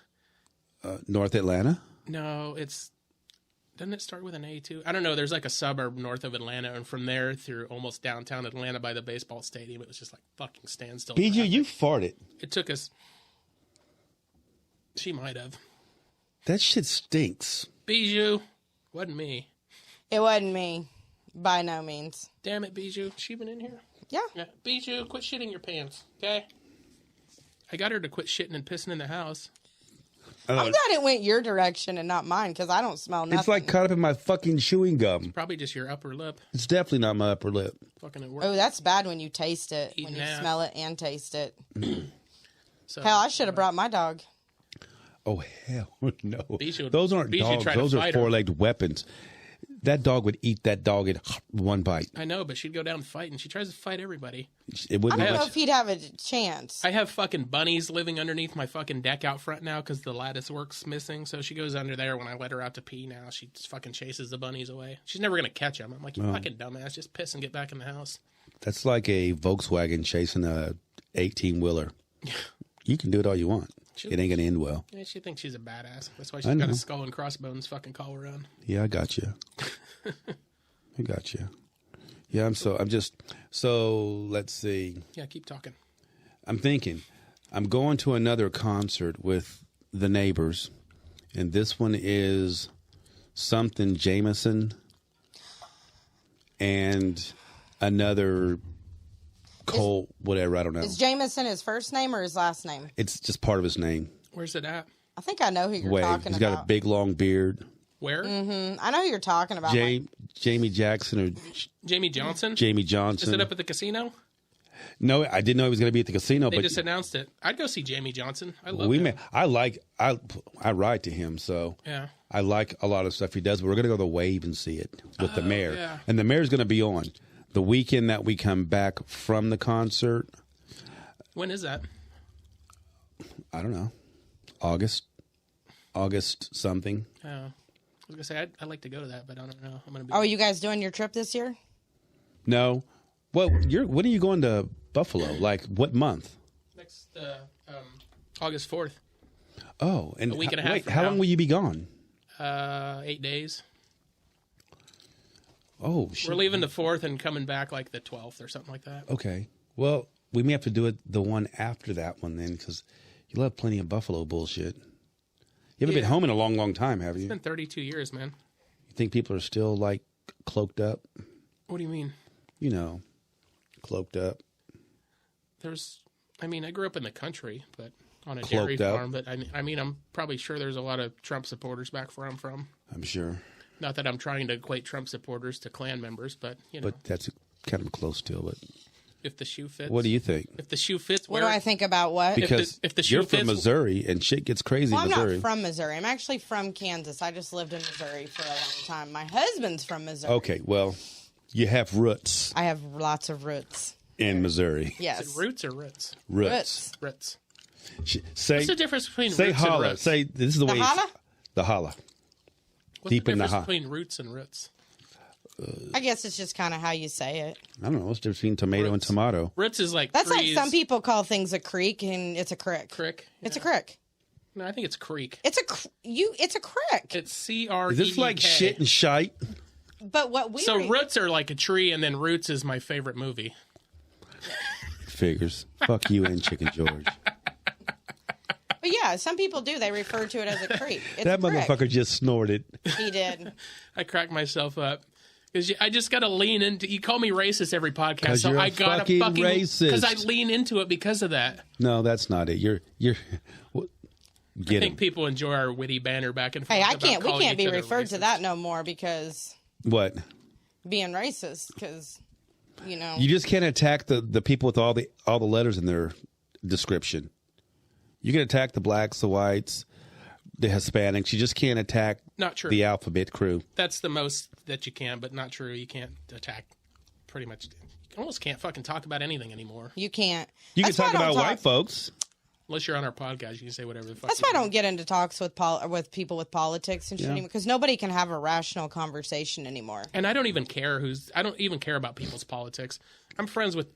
North Atlanta.
No, doesn't it start with an A too? I don't know. There's like a suburb north of Atlanta, and from there through almost downtown Atlanta by the baseball stadium, it was just like fucking standstill.
BG,
traffic.
you farted.
It took us. She might have.
That shit stinks.
Bijou, wasn't me.
It wasn't me, by no means.
Damn it, Bijou. She been in here?
Yeah.
Yeah. Bijou, quit shitting your pants, okay? I got her to quit shitting and pissing in the house.
I'm glad it went your direction and not mine, because I don't smell nothing.
It's like caught up in my fucking chewing gum.
Probably just your upper lip.
It's definitely not my upper lip.
Fucking at work.
Oh, that's bad when you taste it,
Eating
when you
ass.
smell it and taste it.
So,
Hell, I should have brought my dog.
Oh hell no!
Bijou-
Those aren't
Bijou
dogs.
tried to
Those are
fight her.
4-legged weapons. That dog would eat that dog in one bite.
I know, but she'd go down and fight, and she tries to fight everybody.
It
I
wouldn't
don't
be
know
much.
if he'd have a chance.
I have fucking bunnies living underneath my fucking deck out front now because the lattice work's missing. So she goes under there when I let her out to pee now. She just fucking chases the bunnies away. She's never going to catch them. I'm like, you fucking dumbass. Just piss and get back in the house.
That's like a Volkswagen chasing a 18-wheeler. You can do it all you want. It ain't gonna end well.
Yeah, she thinks she's a badass. That's why
I
she's got
know.
a skull and crossbones fucking collar on.
Yeah, I got you. I got you. Yeah, so let's see.
Yeah, keep talking.
I'm thinking I'm going to another concert with the neighbors, and this one is something Jameson and another Cole, whatever, I don't know.
Is Jameson his first name or his last name?
It's just part of his name.
Where's it at?
I think I know who you're
Wade.
talking
He's
about.
got a big long beard.
Where?
I know who you're talking about.
Jamie Jackson or
Jamie Johnson?
Jamie
Is
Johnson.
it up at the casino?
No, I didn't know he was going to be at the casino.
They
but
just announced it. I'd go see Jamie Johnson. I love
we
him.
may. I write to him, so
Yeah.
I like a lot of stuff he does. But we're going to go to the Wave and see it with the mayor,
yeah.
and the mayor's going to be on the weekend that we come back from the concert.
When is that?
I don't know, August something.
Oh. I was going to say, I'd like to go to that, but I don't know. I'm going to be.
Oh, are you guys doing your trip this year?
No, well, when are you going to Buffalo? Like what month?
Next August 4th.
Oh, and
A week and a half
wait,
from
how
now.
long will you be gone?
8 days.
Oh, shit.
We're leaving the 4th and coming back like the 12th or something like that.
Okay. Well, we may have to do it the one after that one then, because you'll have plenty of Buffalo bullshit. You haven't been home in a long, long time, have you?
It's been 32 years, man.
You think people are still, like, cloaked up?
What do you mean?
You know, cloaked up.
I grew up in the country, but on a
Cloaked
dairy
up.
farm. But I'm probably sure there's a lot of Trump supporters back where I'm from.
I'm sure.
Not that I'm trying to equate Trump supporters to Klan members, but
But that's kind of close still. But
if the shoe fits.
what do you think?
If the shoe fits,
What do I think about what?
Because
if the shoe
you're
fits,
from Missouri and shit gets crazy
Well,
in
I'm
Missouri.
not from Missouri. I'm actually from Kansas. I just lived in Missouri for a long time. My husband's from Missouri.
Okay, well, you have roots
I have lots of roots.
in Missouri.
Yes.
Is it roots or roots?
Roots.
Roots.
Say,
What's the difference between
say
roots
holla.
and roots?
Say this is the way.
holla?
The holla.
What's
deep
the
in the
difference
ha.
between roots and roots?
I guess it's just kind of how you say it.
I don't know. What's the difference between tomato
Roots.
and tomato?
Roots is like
That's like
trees.
some people call things a creek, and it's a crick.
Crick.
It's a
Yeah.
crick.
No, I think it's creek.
It's a crick.
It's CREEK.
Is this like shit and shite?
But what we
So roots are like a tree, and then Roots is my favorite movie.
Figures. Fuck you and Chicken George.
But yeah, some people do. They refer to it as a creek. It's
That
a crick.
motherfucker just snorted.
He did.
I crack myself up. Because I just got to lean into. You call me racist every podcast,
'Cause
so
you're a
I got
fucking
to fucking
racist.
because I lean into it because of that.
No, that's not it. You're
I
get
think
him.
people enjoy our witty banter back and forth.
Hey,
about
we
calling
can't be
each other
referred to
racist.
that no more because
What?
being racist. Because you know,
You just can't attack the people with all the letters in their description. You can attack the blacks, the whites, the Hispanics. You just can't attack
Not true.
the alphabet crew.
That's the most that you can, but not true. You can't attack pretty much. You almost can't fucking talk about anything anymore.
you can't.
You can
That's why
talk
I don't
about white folks.
Unless you're on our podcast, you can say whatever the fuck.
That's why I don't get into talks with people with politics and shit
Yeah.
anymore, because nobody can have a rational conversation anymore.
And I don't even care I don't even care about people's politics. I'm friends with.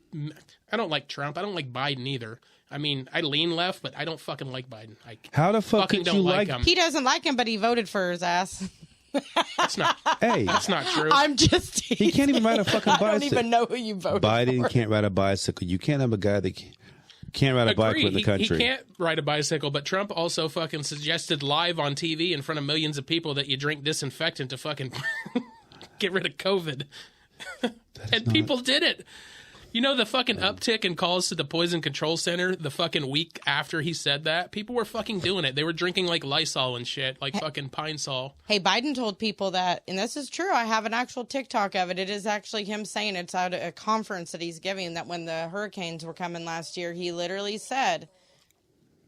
I don't like Trump. I don't like Biden either. I mean, I lean left, but I don't fucking like Biden. I
How the fuck
fucking
could
don't
you
like
like?
him.
He doesn't like him, but he voted for his ass.
That's not.
Hey,
That's not true.
I'm just.
he can't even ride a fucking
I don't
bicycle.
even know who you voted
Biden
for.
can't ride a bicycle. You can't have a guy that can't ride a bike
Agree.
in the
He
country.
can't ride a bicycle, but Trump also fucking suggested live on TV in front of millions of people that you drink disinfectant to fucking get rid of COVID. And people did it. You know the fucking uptick in calls to the Poison Control Center the fucking week after he said that? People were fucking doing it. They were drinking like Lysol and shit, like fucking Pine Sol.
Hey, Biden told people that, and this is true. I have an actual TikTok of it. It is actually him saying it's at a conference that he's giving, that when the hurricanes were coming last year, he literally said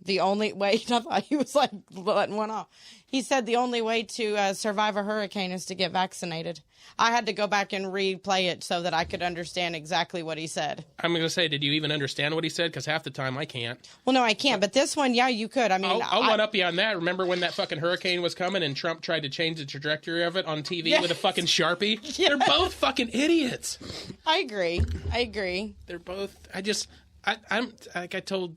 the only way. I thought he was like letting one off. He said the only way to survive a hurricane is to get vaccinated. I had to go back and replay it so that I could understand exactly what he said.
I'm going to say, did you even understand what he said? Because half the time I can't.
Well, no, I can't. But this one, yeah, you could. I mean,
I'll one up you on that. Remember when that fucking hurricane was coming and Trump tried to change the trajectory of it on TV
Yes.
with a fucking Sharpie? They're both fucking idiots.
I agree.
They're both. I'm like I told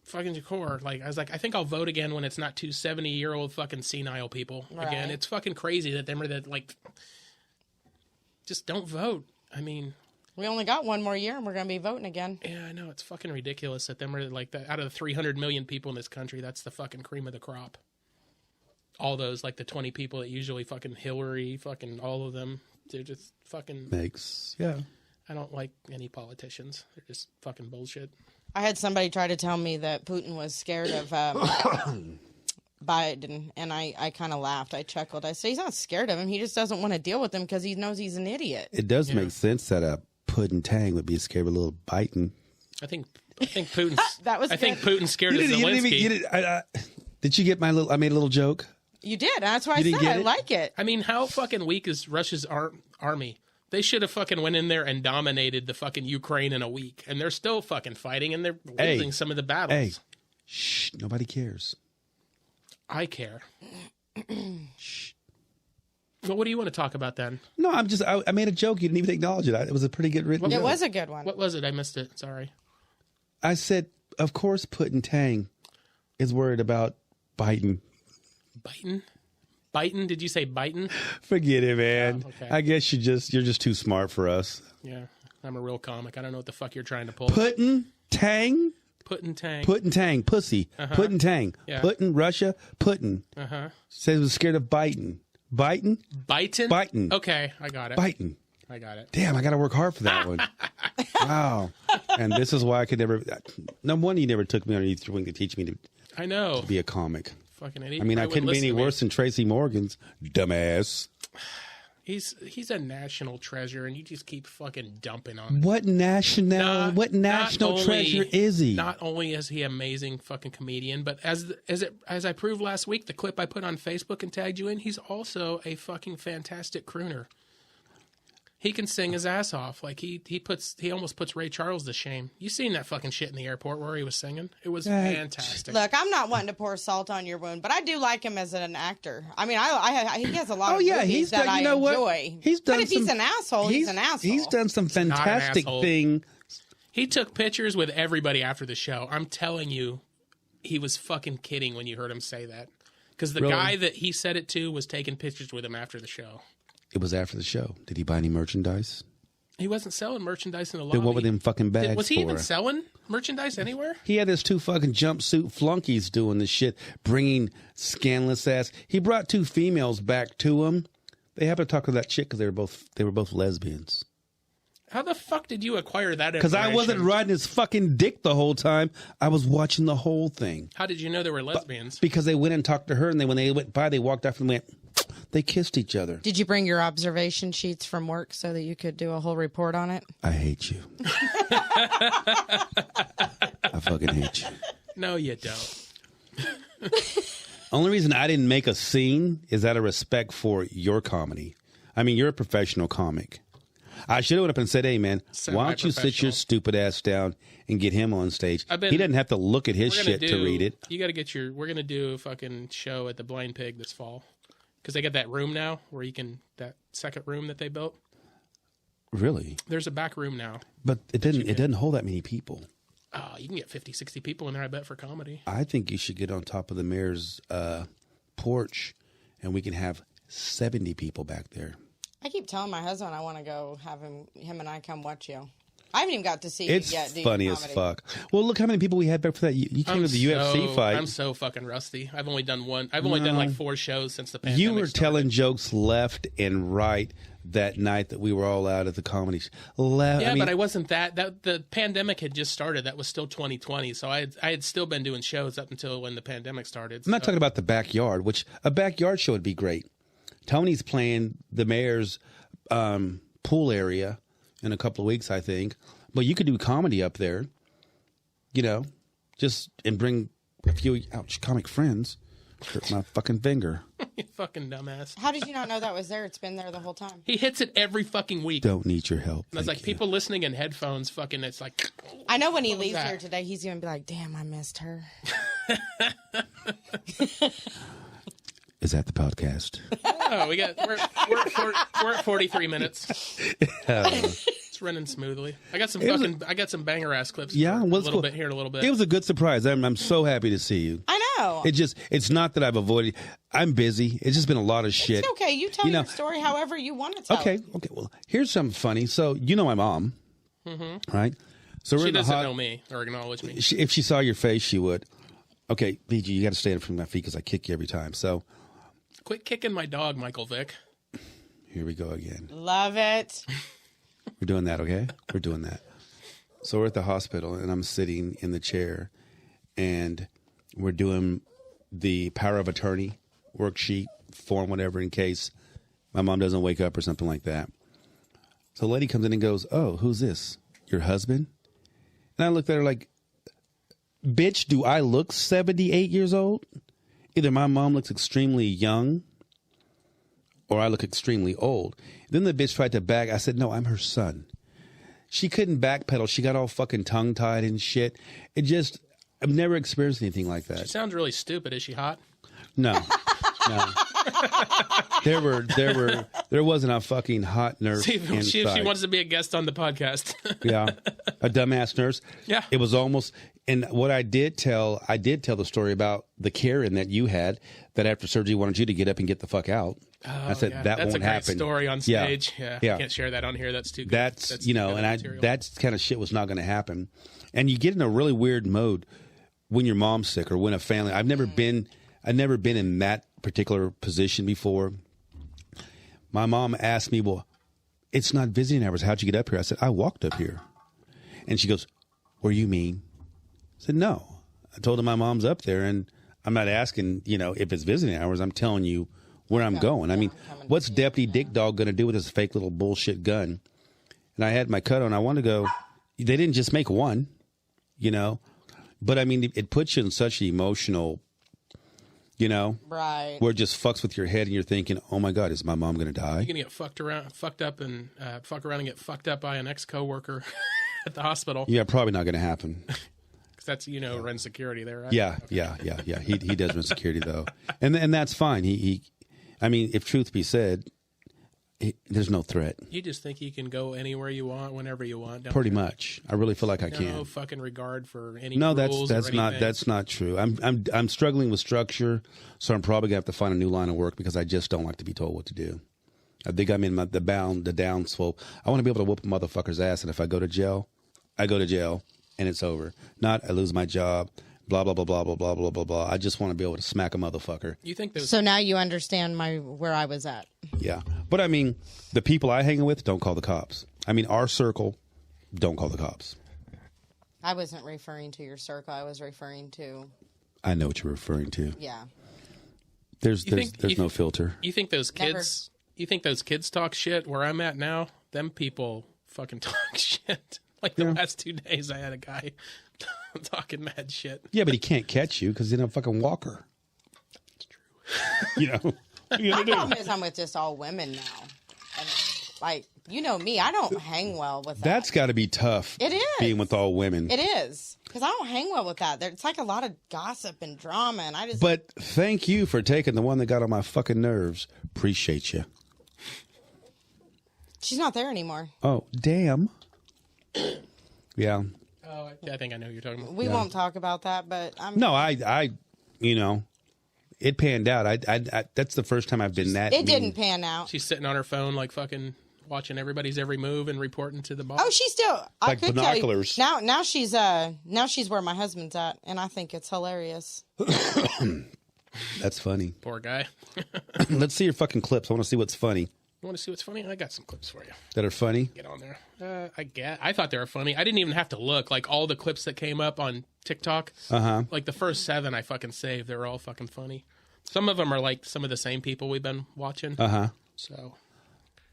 fucking Jacor, like I was like, I think I'll vote again when it's not two 70-year-old fucking senile people again.
Right.
It's fucking crazy that them are that like just don't vote. I mean,
We only got one more year, and we're going to be voting again.
yeah, I know it's fucking ridiculous that them are like that. Out of the 300 million people in this country, that's the fucking cream of the crop. All those like the 20 people that usually fucking Hillary, fucking all of them, they're just fucking.
Yeah.
I don't like any politicians. They're just fucking bullshit.
I had somebody try to tell me that Putin was scared of Biden, and I kind of laughed. I chuckled. I said, he's not scared of him. He just doesn't want to deal with him because he knows he's an idiot.
It does make sense that a pudding tang would be scared of a little biting.
I think Putin's.
That was
I think
good.
Putin's scared of Zelensky.
Did you get I made a little joke?
You did. That's why I
didn't
said
get
I
it?
like it.
I mean, how fucking weak is Russia's army? They should have fucking went in there and dominated the fucking Ukraine in a week, and they're still fucking fighting, and they're losing some of the battles.
Hey, shh! Nobody cares.
I care. Shh. Well, what do you want to talk about then?
No, I made a joke. You didn't even acknowledge it. It was a pretty good written
It
joke.
was a good one.
What was it? I missed it. Sorry.
I said, of course, Putin Tang is worried about Biden.
Biden? Biting? Did you say biting?
Forget it, man.
Oh, okay.
I guess you're just too smart for us.
Yeah, I'm a real comic. I don't know what the fuck you're trying to pull.
Putin tang.
Putin tang.
Putin tang. Pussy. Putin tang.
Yeah.
Putin Russia. Putin. Says he was scared of biting. Biting.
Biting.
Biting.
Okay, I got it.
Biting.
I got it.
Damn, I got to work hard for that one. Wow. And this is why I could never. No wonder you never took me underneath your wing to teach me to
I know.
be a comic.
Fucking idiot.
I mean, I couldn't be any worse than Tracy Morgan's dumbass.
He's a national treasure, and you just keep fucking dumping on him.
What national treasure is he?
Not only is he an amazing fucking comedian, but as I proved last week, the clip I put on Facebook and tagged you in, he's also a fucking fantastic crooner. He can sing his ass off. Like he almost puts Ray Charles to shame. You seen that fucking shit in the airport where he was singing? It was fantastic.
Look, I'm not wanting to pour salt on your wound, but I do like him as an actor. I mean, he has a lot of movies that I enjoy. But if he's an asshole, he's an asshole.
He's done some fantastic things.
He took pictures with everybody after the show. I'm telling you, he was fucking kidding when you heard him say that. Because the guy that he said it to was taking pictures with him after the show.
It was after the show. Did he buy any merchandise?
He wasn't selling merchandise in the lobby.
Then what were them fucking bags
Was he
for?
even selling merchandise anywhere?
He had his 2 fucking jumpsuit flunkies doing this shit, bringing scandalous ass. He brought 2 females back to him. They happened to talk to that chick because they were both lesbians.
How the fuck did you acquire that information?
Because I wasn't riding his fucking dick the whole time. I was watching the whole thing.
How did you know they were lesbians?
Because they went and talked to her, and when they went by, they walked off and went, they kissed each other.
Did you bring your observation sheets from work so that you could do a whole report on it?
I hate you. I fucking hate you.
No, you don't.
Only reason I didn't make a scene is out of respect for your comedy. I mean, you're a professional comic. I should have went up and said, hey, man, why don't you sit your stupid ass down and get him on stage? He doesn't have to look at his shit to read it.
You got to get we're going to do a fucking show at the Blind Pig this fall. Because they got that room now where you can, that second room that they built.
Really?
There's a back room now.
But it doesn't hold that many people.
Oh, you can get 50, 60 people in there, I bet, for comedy.
I think you should get on top of the mayor's porch, and we can have 70 people back there.
I keep telling my husband I want to go have him and I come watch you. I haven't even got to see
it's
you yet.
It's funny as fuck. Well, look how many people we had back for that. You came to the UFC fight.
I'm so fucking rusty. I've only done one. I've only done like 4 shows since the pandemic
You were
started.
telling jokes left and right that night that we were all out at the comedy.
But I wasn't that. The pandemic had just started. That was still 2020. So I had still been doing shows up until when the pandemic started.
I'm not talking about the backyard, which a backyard show would be great. Tony's playing the mayor's pool area in a couple of weeks, I think. But you could do comedy up there, and bring a few comic friends. Hurt my fucking finger.
You fucking dumbass.
How did you not know that was there? It's been there the whole time.
He hits it every fucking week.
Don't need your help.
And I was like, people listening in headphones, fucking, it's like.
I know when he leaves here today, he's going to be like, damn, I missed her.
Is that the podcast?
Oh, we're at 43 minutes. It's running smoothly. I got some banger ass clips.
Yeah,
a little bit here and a little bit.
It was a good surprise. I'm so happy to see you.
I know.
It's not that I've avoided. I'm busy. It's just been a lot of shit.
It's okay. You tell your story however you want to tell it.
Okay. Well, here's something funny. So my mom, right? So
she doesn't know me or acknowledge me.
If she saw your face, she would. Okay, BG, you got to stand up from my feet because I kick you every time. So.
Quit kicking my dog, Michael Vick.
Here we go again.
Love it.
We're doing that, okay? We're doing that. So we're at the hospital, and I'm sitting in the chair, and we're doing the power of attorney worksheet, form, whatever, in case my mom doesn't wake up or something like that. So the lady comes in and goes, oh, who's this? Your husband? And I looked at her like, bitch, do I look 78 years old? Either my mom looks extremely young or I look extremely old. Then the bitch tried to back. I said, no, I'm her son. She couldn't backpedal. She got all fucking tongue-tied and shit. I've never experienced anything like that.
She sounds really stupid. Is she hot?
No. There wasn't a fucking hot nurse
See if she wants to be a guest on the podcast.
Yeah, a dumbass nurse.
Yeah.
It was almost. And what I did tell the story about the Karen that you had that after surgery wanted you to get up and get the fuck out.
Oh,
I said that won't happen.
That's a great story on stage.
Yeah.
I can't share that on here. That's too good.
That's that kind of shit was not going to happen. And you get in a really weird mode when your mom's sick or when a family. I've never been in that particular position before. My mom asked me, "Well, it's not visiting hours. How'd you get up here?" I said, "I walked up here." And she goes, "What do you mean?" I said, "No." I told her my mom's up there, and I'm not asking, if it's visiting hours. I'm telling you where I'm going. I mean, what's Deputy Dick Dog going to do with his fake little bullshit gun? And I had my cut on. I wanted to go. They didn't just make one, But, I mean, it puts you in such an emotional,
Right.
where it just fucks with your head, and you're thinking, oh, my God, is my mom going to die?
You're going to get fucked up and fuck around and get fucked up by an ex-coworker at the hospital.
Yeah, probably not going to happen.
That's runs security there, right?
Yeah, okay. yeah. He does run security though, and that's fine. I mean, if truth be said, there's no threat.
You just think you can go anywhere you want, whenever you want.
Pretty much, I really feel like I can.
No fucking regard for any.
No,
rules
that's not true. I'm struggling with structure, so I'm probably gonna have to find a new line of work because I just don't like to be told what to do. I think I'm in the down slope. I want to be able to whoop a motherfucker's ass, and if I go to jail, I go to jail. And it's over. Not I lose my job, blah, blah, blah, blah, blah, blah, blah, blah, blah. I just want to be able to smack a motherfucker.
You think those...
So now you understand where I was at.
Yeah. But I mean, the people I hang with don't call the cops. I mean, our circle, don't call the cops.
I wasn't referring to your circle. I was referring to...
I know what you're referring to.
Yeah.
There's no filter.
You think those kids... You think those kids talk shit where I'm at now? Them people fucking talk shit. Like the last 2 days, I had a guy talking mad shit.
Yeah, but he can't catch you because he's in a fucking walker.
That's true.
What are you gonna do?
The problem is I'm with just all women now. And, me, I don't hang well with that.
That's got to be tough.
It is.
Being with all women.
It is. Because I don't hang well with that. It's like a lot of gossip and drama, and I just...
But thank you for taking the one that got on my fucking nerves. Appreciate you.
She's not there anymore.
Oh, damn. Yeah.
Oh, I think I know who you're talking about.
We won't talk about that, but I'm...
No, I it panned out. I that's the first time I've been that
It
mean.
didn't pan out.
She's sitting on her phone, like fucking watching everybody's every move and reporting to the boss.
Oh, she's still... I
Like
could
binoculars.
Tell you, now she's where my husband's at, and I think it's hilarious.
That's funny.
Poor guy.
Let's see your fucking clips. I want to see what's funny.
You want to see what's funny? I got some clips for you.
That are funny?
Get on there. I thought they were funny. I didn't even have to look. Like all the clips that came up on TikTok, like the first 7 I fucking saved. They were all fucking funny. Some of them are like some of the same people we've been watching. So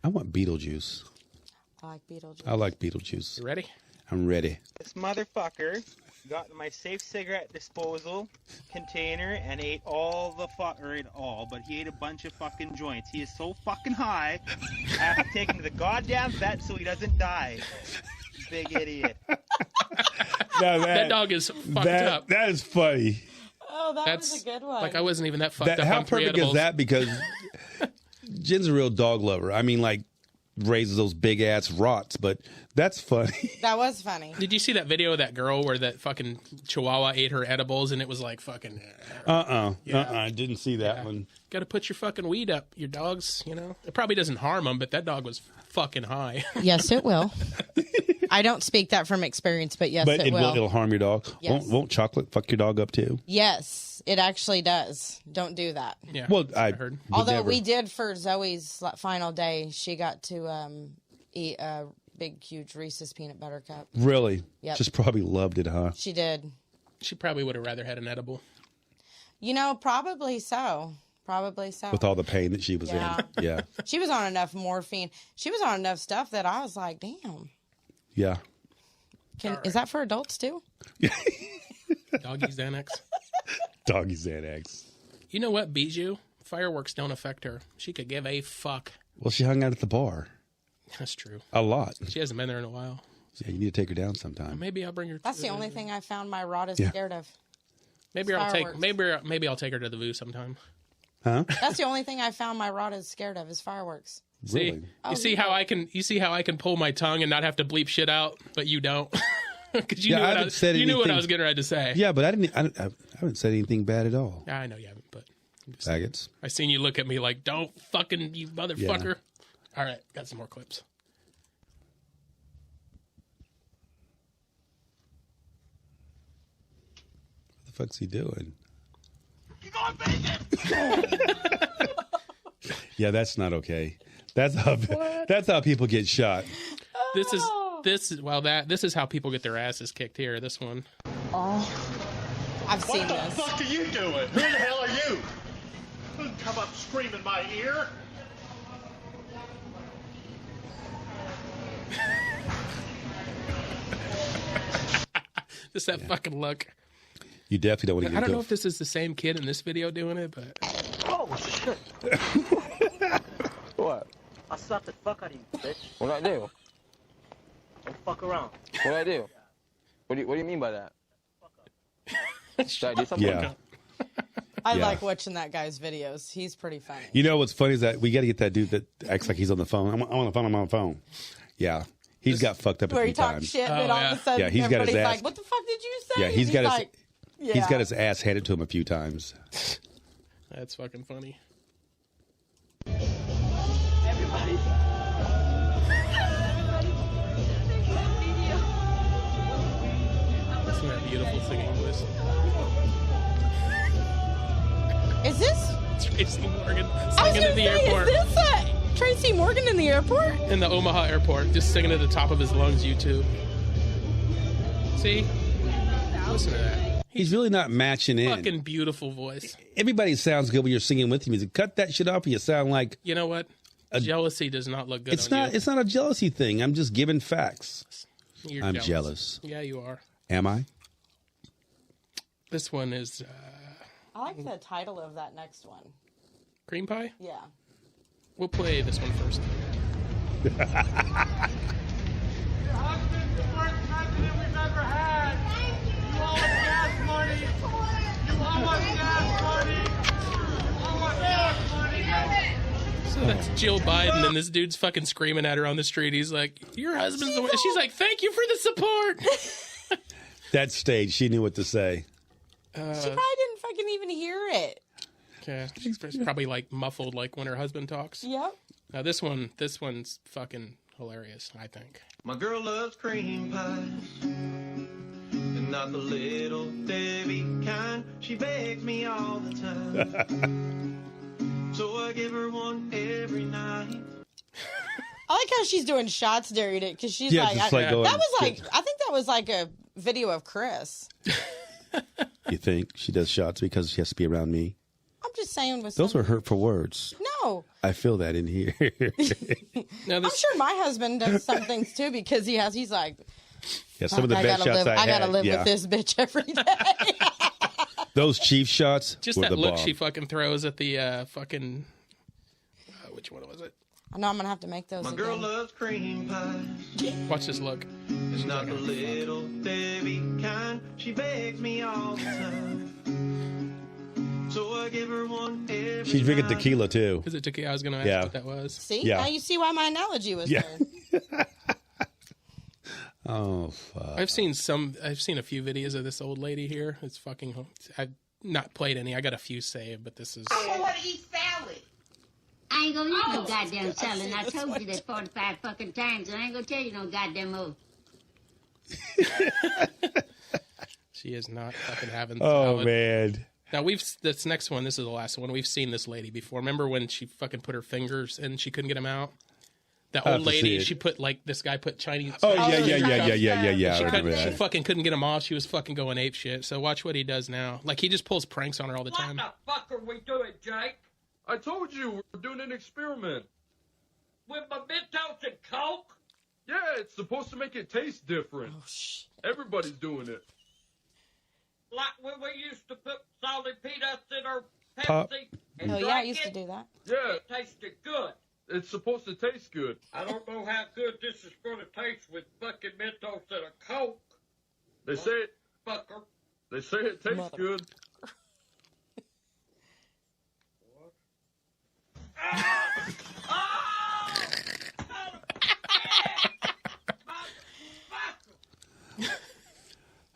I want Beetlejuice.
I like Beetlejuice.
I like Beetlejuice.
you ready?
I'm ready.
This motherfucker got my safe cigarette disposal container and ate all the but he ate a bunch of fucking joints. He is so fucking high. I have to take him to the goddamn vet so he doesn't die. Big idiot.
Now
That dog is fucked up.
That is funny.
Oh, was a good one.
Like I wasn't even that fucked up
How
on 3
perfect
edibles.
is that? Because Jen's a real dog lover. I mean, like, raises those big ass rots, but that's funny.
That was funny.
Did you see that video of that girl where that fucking chihuahua ate her edibles and it was like fucking...
I didn't see that one.
Got to put your fucking weed up, your dogs, It probably doesn't harm them, but that dog was fucking high.
Yes, it will. I don't speak that from experience, but yes,
But
it will.
it'll harm your dog.
Yes.
Won't chocolate fuck your dog up too?
Yes, it actually does. Don't do that.
Yeah,
Well,
I heard.
would
Although
never.
we did for Zoe's final day, she got to eat a big, huge Reese's peanut butter cup.
Really?
Yep.
Just probably loved it, huh?
She did.
She probably would have rather had an edible.
Probably so. Probably so.
With all the pain that she was in. Yeah.
She was on enough morphine. She was on enough stuff that I was like, damn.
Yeah.
Is that for adults too?
Doggy Xanax.
Doggy Xanax.
You know what, Bijou? Fireworks don't affect her. She could give a fuck.
Well, she hung out at the bar.
That's true.
A lot.
She hasn't been there in a while.
Yeah, you need to take her down sometime.
Maybe I'll bring her.
That's the only thing I found my rod is scared of.
Maybe I'll take. Maybe I'll take her to the Vue sometime.
Huh?
That's the only thing I found my rod is scared of is fireworks.
See,
Really?
you see how I can pull my tongue and not have to bleep shit out, but you don't. Because you knew what I was getting ready to say.
Yeah, but I haven't said anything bad at all.
Yeah, I know you haven't, but
Faggots.
I seen you look at me like, "Don't fucking you motherfucker." Yeah. All right, got some more clips.
What the fuck's he doing?
You going vegan?
Yeah, that's not okay. That's how people get shot.
This is how people get their asses kicked here. This one.
I've seen
What the
this.
fuck are you doing? Who the hell are you? Don't come up screaming my ear.
Just that fucking look.
You definitely don't want to get
I don't know if this is the same kid in this video doing it, but
Oh shit! What? I slapped the fuck out of you, bitch. What'd I do? Don't fuck around. What'd I do? What do you mean by that? Did I do something?
Yeah.
I
Yeah.
like watching that guy's videos. He's pretty funny.
You know what's funny is that we got to get that dude that acts like he's on the phone. I'm on the phone. I'm on the phone. Yeah. He's got fucked up a
Where
few
he talks
times.
shit,
Oh,
and all
yeah.
of a sudden
Yeah, he's got his
everybody's
ass-
like, "What the fuck did you say?"
Yeah, he's
And
got his
like,
he's got his ass handed to him a few times.
that's fucking funny. Listen to that beautiful singing voice.
Is this?
Tracy Morgan
I was
singing
gonna
at the
say,
airport.
is this Tracy Morgan in the airport?
In the Omaha airport, just singing at the top of his lungs, YouTube. See? Listen to that.
He's really not matching in.
Fucking beautiful voice.
Everybody sounds good when you're singing with him. He's cut that shit off and you sound like
You know what? Jealousy does not look good
it's
on
not. It's not a jealousy thing. I'm just giving facts.
you. You're
I'm jealous.
Yeah, you are.
Am I?
This one is
I like the title of that next one.
cream pie.
Yeah.
We'll play this one first.
Your husband's the worst president we've ever had. You owe us gas money. You owe us gas money. You owe us gas money.
So that's Jill Biden, and this dude's fucking screaming at her on the street. He's like, "Your husband's the worst." She's like, "Thank you for the support."
That stage, she knew what to say.
She probably didn't fucking even hear it.
Okay, she's probably like muffled, like when her husband talks.
Yep.
Now this one's fucking hilarious. I think.
My girl loves cream pies, and not the little Debbie kind. She begs me all the time, so I give her one every night.
I like how she's doing shots during it because she's
Yeah,
like,
just like going,
that was like, I think that was like a video of Chris.
You think she does shots because she has to be around me?
I'm just saying with
Those were hurtful words.
No.
I feel that in here.
Now
I'm
this,
sure my husband does some things too because he's like,
Yeah, some of the best shots
I gotta
had.
live
Yeah.
with this bitch every day.
Those chief shots
just
were
that
the
look
bomb.
she fucking throws at the fucking. Which one was it?
I know I'm gonna have to make those
My
again.
girl loves cream pies,
Watch this look.
and not the little Debbie kind. She begs me all the time, so I give her one every
She's drinking
night.
tequila too.
Is it tequila? I was gonna ask
Yeah.
what that was.
See?
Yeah.
Now you see why my analogy was
Yeah.
there.
Oh fuck!
I've seen a few videos of this old lady here. It's fucking. I've not played any. I got a few saved, but this is.
I want to eat salad.
I ain't gonna eat no goddamn salad. I told you that 45 fucking times, and I ain't gonna tell you no goddamn more.
She is not fucking having.
Oh
salad.
man!
Now this next one. This is the last one. We've seen this lady before. Remember when she fucking put her fingers and she couldn't get them out? That
I have
old
to see
lady.
it.
She put like this guy put Chinese.
Oh yeah,
Oh,
yeah, yeah, yeah, yeah, yeah, yeah. I
She,
remember
she
that.
fucking couldn't get him off. She was fucking going ape shit. So watch what he does now. Like he just pulls pranks on her all the time.
What the fuck are we doing, Jake?
I told you we're doing an experiment.
With my Mentos and Coke?
Yeah, it's supposed to make it taste different.
Oh, shit.
Everybody's doing it.
Like when we used to put salted peanuts in our Pepsi
Pop.
and
Oh
drink
yeah, I used
it?
to do that.
Yeah,
It tasted good.
it's supposed to taste good.
I don't know how good this is going to taste with fucking Mentos and a Coke,
They say it.
fucker.
They say it tastes
Mother-
good.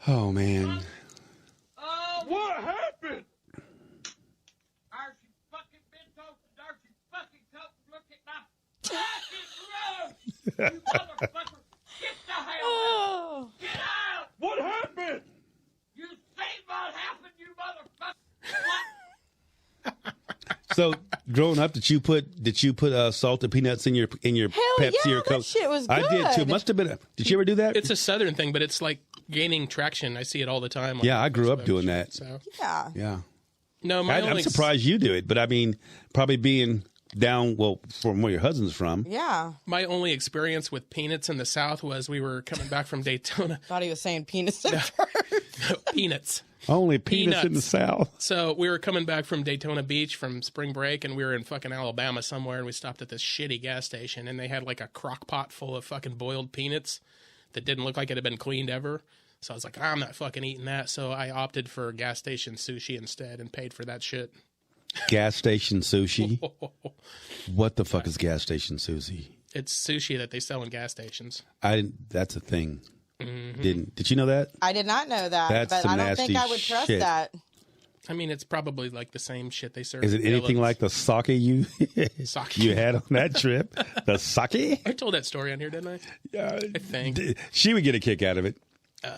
Oh, man.
Oh,
What happened?
Darcy fucking bent over. Darcy fucking come look at my fucking room. You motherfucker. Get the hell out. Get out.
What happened?
You seen what happened, you motherfucker. What?
So, growing up, did you put salted peanuts in your
Hell
Pepsi
yeah,
or Coke?
that shit was
I did too.
good.
Must have been. Did you ever do that?
It's a Southern thing, but it's like gaining traction. I see it all the time. on
Yeah, I grew up
Facebook,
doing that.
So
Yeah.
Yeah.
no,
I'm surprised you do it, but I mean, probably being down, from where your husband's from.
Yeah.
My only experience with peanuts in the South was we were coming back from Daytona.
Thought he was saying penis at first.
Peanuts.
Only peanuts in the
Peanuts.
South.
So we were coming back from Daytona Beach from spring break, and we were in fucking Alabama somewhere, and we stopped at this shitty gas station, and they had like a crock pot full of fucking boiled peanuts that didn't look like it had been cleaned ever. So I was like, I'm not fucking eating that. So I opted for gas station sushi instead and paid for that shit.
Gas station sushi. What the fuck is gas station sushi?
It's sushi that they sell in gas stations.
I didn't. That's a thing.
Mm-hmm.
Did you know that?
I did not know that,
That's
but
some
I don't think
nasty
I would trust
shit.
that.
I mean, it's probably like the same shit they serve.
Is it
at
anything
Dylan's.
like the sake you
Sake.
you had on that trip? The sake?
I told that story on here, didn't I?
Yeah,
I think.
She would get a kick out of it.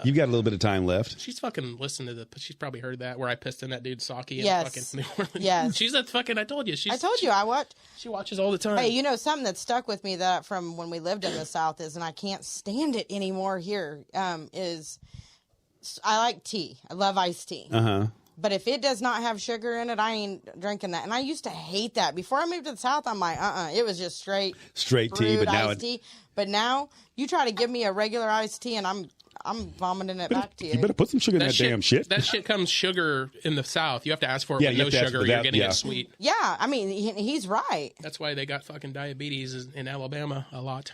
You've got a little bit of time left.
She's fucking listened to she's probably heard that where I pissed in that dude's sake in
Yes.
fucking New Orleans.
Yes.
She's a fucking, I told you.
I told you I watched.
She watches all the time.
Hey, you know something that stuck with me that from when we lived in the South is, and I can't stand it anymore here. Is I like tea. I love iced tea. But if it does not have sugar in it, I ain't drinking that. And I used to hate that. Before I moved to the South, I'm like, it was just straight
tea.
brewed
But now
iced tea. But now you try to give me a regular iced tea, and I'm vomiting it back to you.
You better put some sugar in that damn shit.
That shit comes sugar in the South. You have to ask for it
Yeah,
with
you
no
have to ask
sugar.
for
You're
that,
getting
yeah.
it sweet.
Yeah, I mean, he's right.
That's why they got fucking diabetes in Alabama a lot.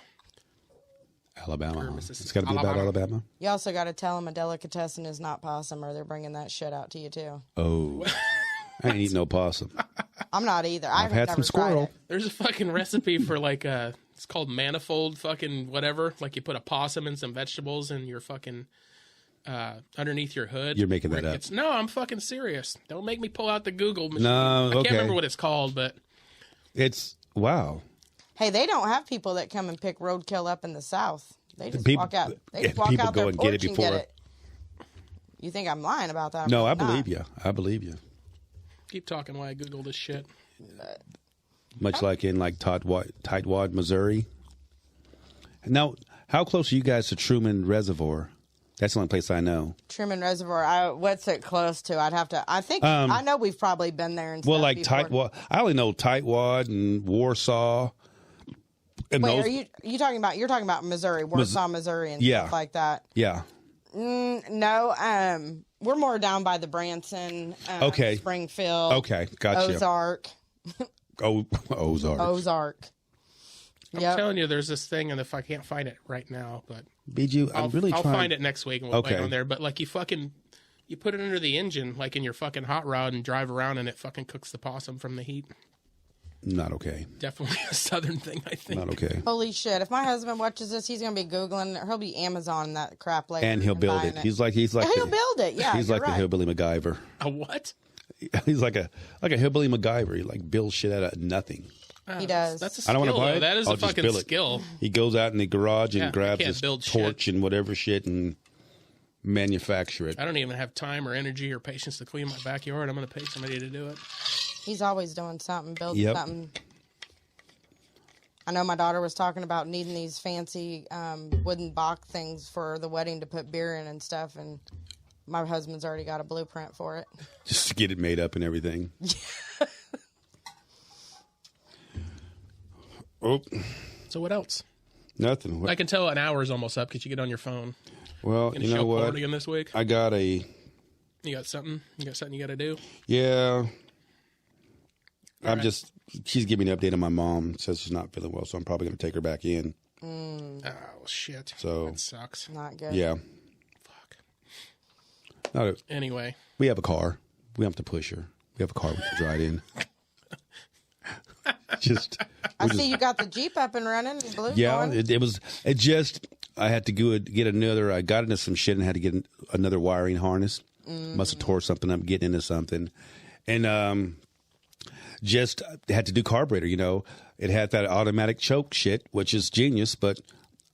Alabama.
Mississippi.
It's got to be about Alabama.
You also got to tell them a delicatessen is not possum, or they're bringing that shit out to you too.
Oh, I ain't eating no possum.
I'm not either.
I've had
never
some
tried
squirrel.
it.
There's a fucking recipe for like it's called manifold fucking whatever. Like you put a possum and some vegetables in your fucking underneath your hood.
You're making that up.
No, I'm fucking serious. Don't make me pull out the Google machine.
No,
I can't
okay.
remember what it's called, but
It's wow.
Hey, they don't have people that come and pick roadkill up in the South. They just
People-
walk out. They
yeah,
just walk
people
out
go
their
and get
porch
it
and
before-
get it. You think I'm lying about that? I'm
No, I
probably
believe
not.
you. I believe you.
keep talking while I Google this shit.
Much like in Tightwad, Missouri. Now, how close are you guys to Truman Reservoir? That's the only place I know.
Truman Reservoir. What's it close to? I'd have to. I think I know we've probably been there. And
Well,
stuff
like
before.
Tightwad. I only know Tightwad and Warsaw. And
Wait,
those,
are you talking about? You're talking about Missouri, Warsaw, Missouri, and
Yeah.
stuff like that.
Yeah.
No, we're more down by the Branson,
Okay.
Springfield,
Okay, gotcha.
Ozark.
Ozark.
Ozark.
I'm
Yep.
telling you, there's this thing, and if I can't find it right now, but
Bijou, I'm really
I'll
trying.
find it next week and we'll
Okay.
play on there. But like you put it under the engine, like in your fucking hot rod, and drive around, and it fucking cooks the possum from the heat.
Not okay.
Definitely a Southern thing, I think.
Not okay.
Holy shit! If my husband watches this, he's gonna be googling. He'll be Amazon that crap later,
And he'll build
buying
it. He's like
he'll
the-
build it. Yeah,
He's
you're
like the
right.
hillbilly MacGyver.
A what?
He's like a hillbilly MacGyver. He like builds shit out of nothing.
He does.
That's a
I
skill,
don't want to buy
though.
it.
That is
I'll
a
just
fucking
build it.
skill.
He goes out in the garage and
Yeah, I
grabs
can't
his
build
torch
shit.
and whatever shit and manufacture it.
I don't even have time or energy or patience to clean my backyard. I'm going to pay somebody to do it.
He's always doing something, building
Yep.
something. I know my daughter was talking about needing these fancy wooden box things for the wedding to put beer in and stuff, and my husband's already got a blueprint for it.
Just to get it made up and everything. Oh,
So what else?
nothing.
I can tell an hour is almost up because you get on your phone.
Well,
Gonna
you know
show
what?
porn again this week?
I got a
You got something? You got something you got to do?
yeah. I'm
right.
just. She's giving me an update on my mom. Says she's not feeling well, so I'm probably going to take her back in.
Oh, shit.
So-
That sucks.
Not good.
Yeah.
Fuck.
No,
Anyway.
we have a car. We don't have to push her. We have a car we can drive in.
I see you got the Jeep up and running. And blue
Yeah,
going.
it just I had to get another. I got into some shit and had to get another wiring harness. Must have tore something up getting into something, and just had to do carburetor. You know, it had that automatic choke shit, which is genius, but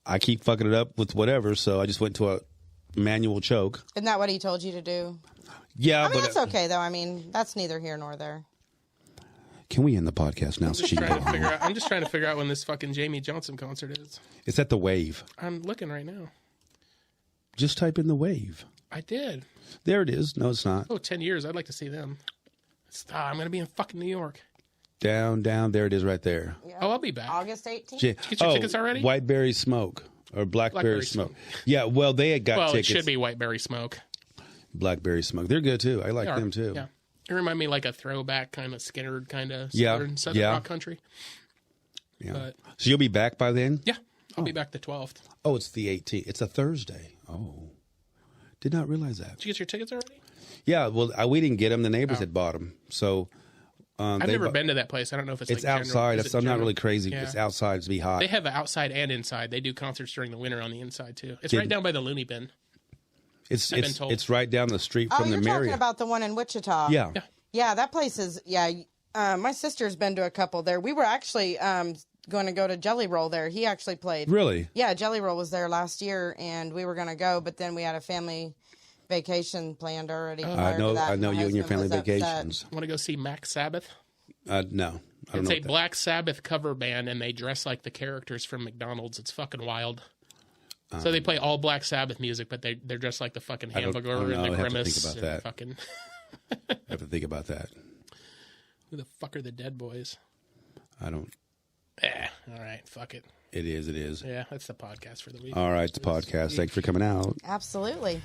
I keep fucking it up with whatever. So I just went to a manual choke.
Isn't that what he told you to do?
Yeah,
I mean,
but
that's okay though. I mean, that's neither here nor there.
Can we end the podcast now? So she can go home?
I'm just trying to figure out when this fucking Jamie Johnson concert is.
It's at the Wave.
I'm looking right now.
Just type in the Wave.
I did.
There it is. No, it's not.
Oh, 10 years. I'd like to see them. I'm going to be in fucking New York.
Down. There it is right there.
Yeah.
Oh, I'll be back.
August 18th.
Did you get your tickets already?
Whiteberry Smoke or Blackberry Smoke.
Smoke.
Yeah, well, they had got tickets.
It should be Whiteberry Smoke.
Blackberry Smoke. They're good, too. I like them, too.
Yeah. It remind me like a throwback kind of Skinner kind of southern rock country.
Yeah.
But,
so you'll be back by then?
Yeah. I'll be back the 12th.
Oh, it's the 18th. It's a Thursday. Oh. Did not realize that.
Did you get your tickets already?
Yeah, well, we didn't get them. The neighbors had bought them. So
I've never been to that place. I don't know if it's
like
outside.
I'm not really crazy. Yeah. It's outside to be hot.
They have outside and inside. They do concerts during the winter on the inside too. It's right down by the Looney Bin.
It's right down the street from the Marriott.
You're talking about the one in Wichita.
Yeah.
Yeah, that place is my sister's been to a couple there. We were actually going to go to Jelly Roll there. He actually played.
Really?
Yeah, Jelly Roll was there last year, and we were going to go, but then we had a family vacation planned already.
I know you and your family vacations.
Want to go see Mac Sabbath?
No. I don't know.
It's a Black Sabbath cover band, and they dress like the characters from McDonald's. It's fucking wild. So they play all Black Sabbath music, but they're dressed like the fucking Hamburger and the Grimace.
I have to think about that.
Fucking...
I have to think about that.
Who the fuck are the Dead Boys?
I don't.
All right, fuck it.
It is.
Yeah, that's the podcast for the week.
All right, it's the podcast. Thanks for coming out.
Absolutely.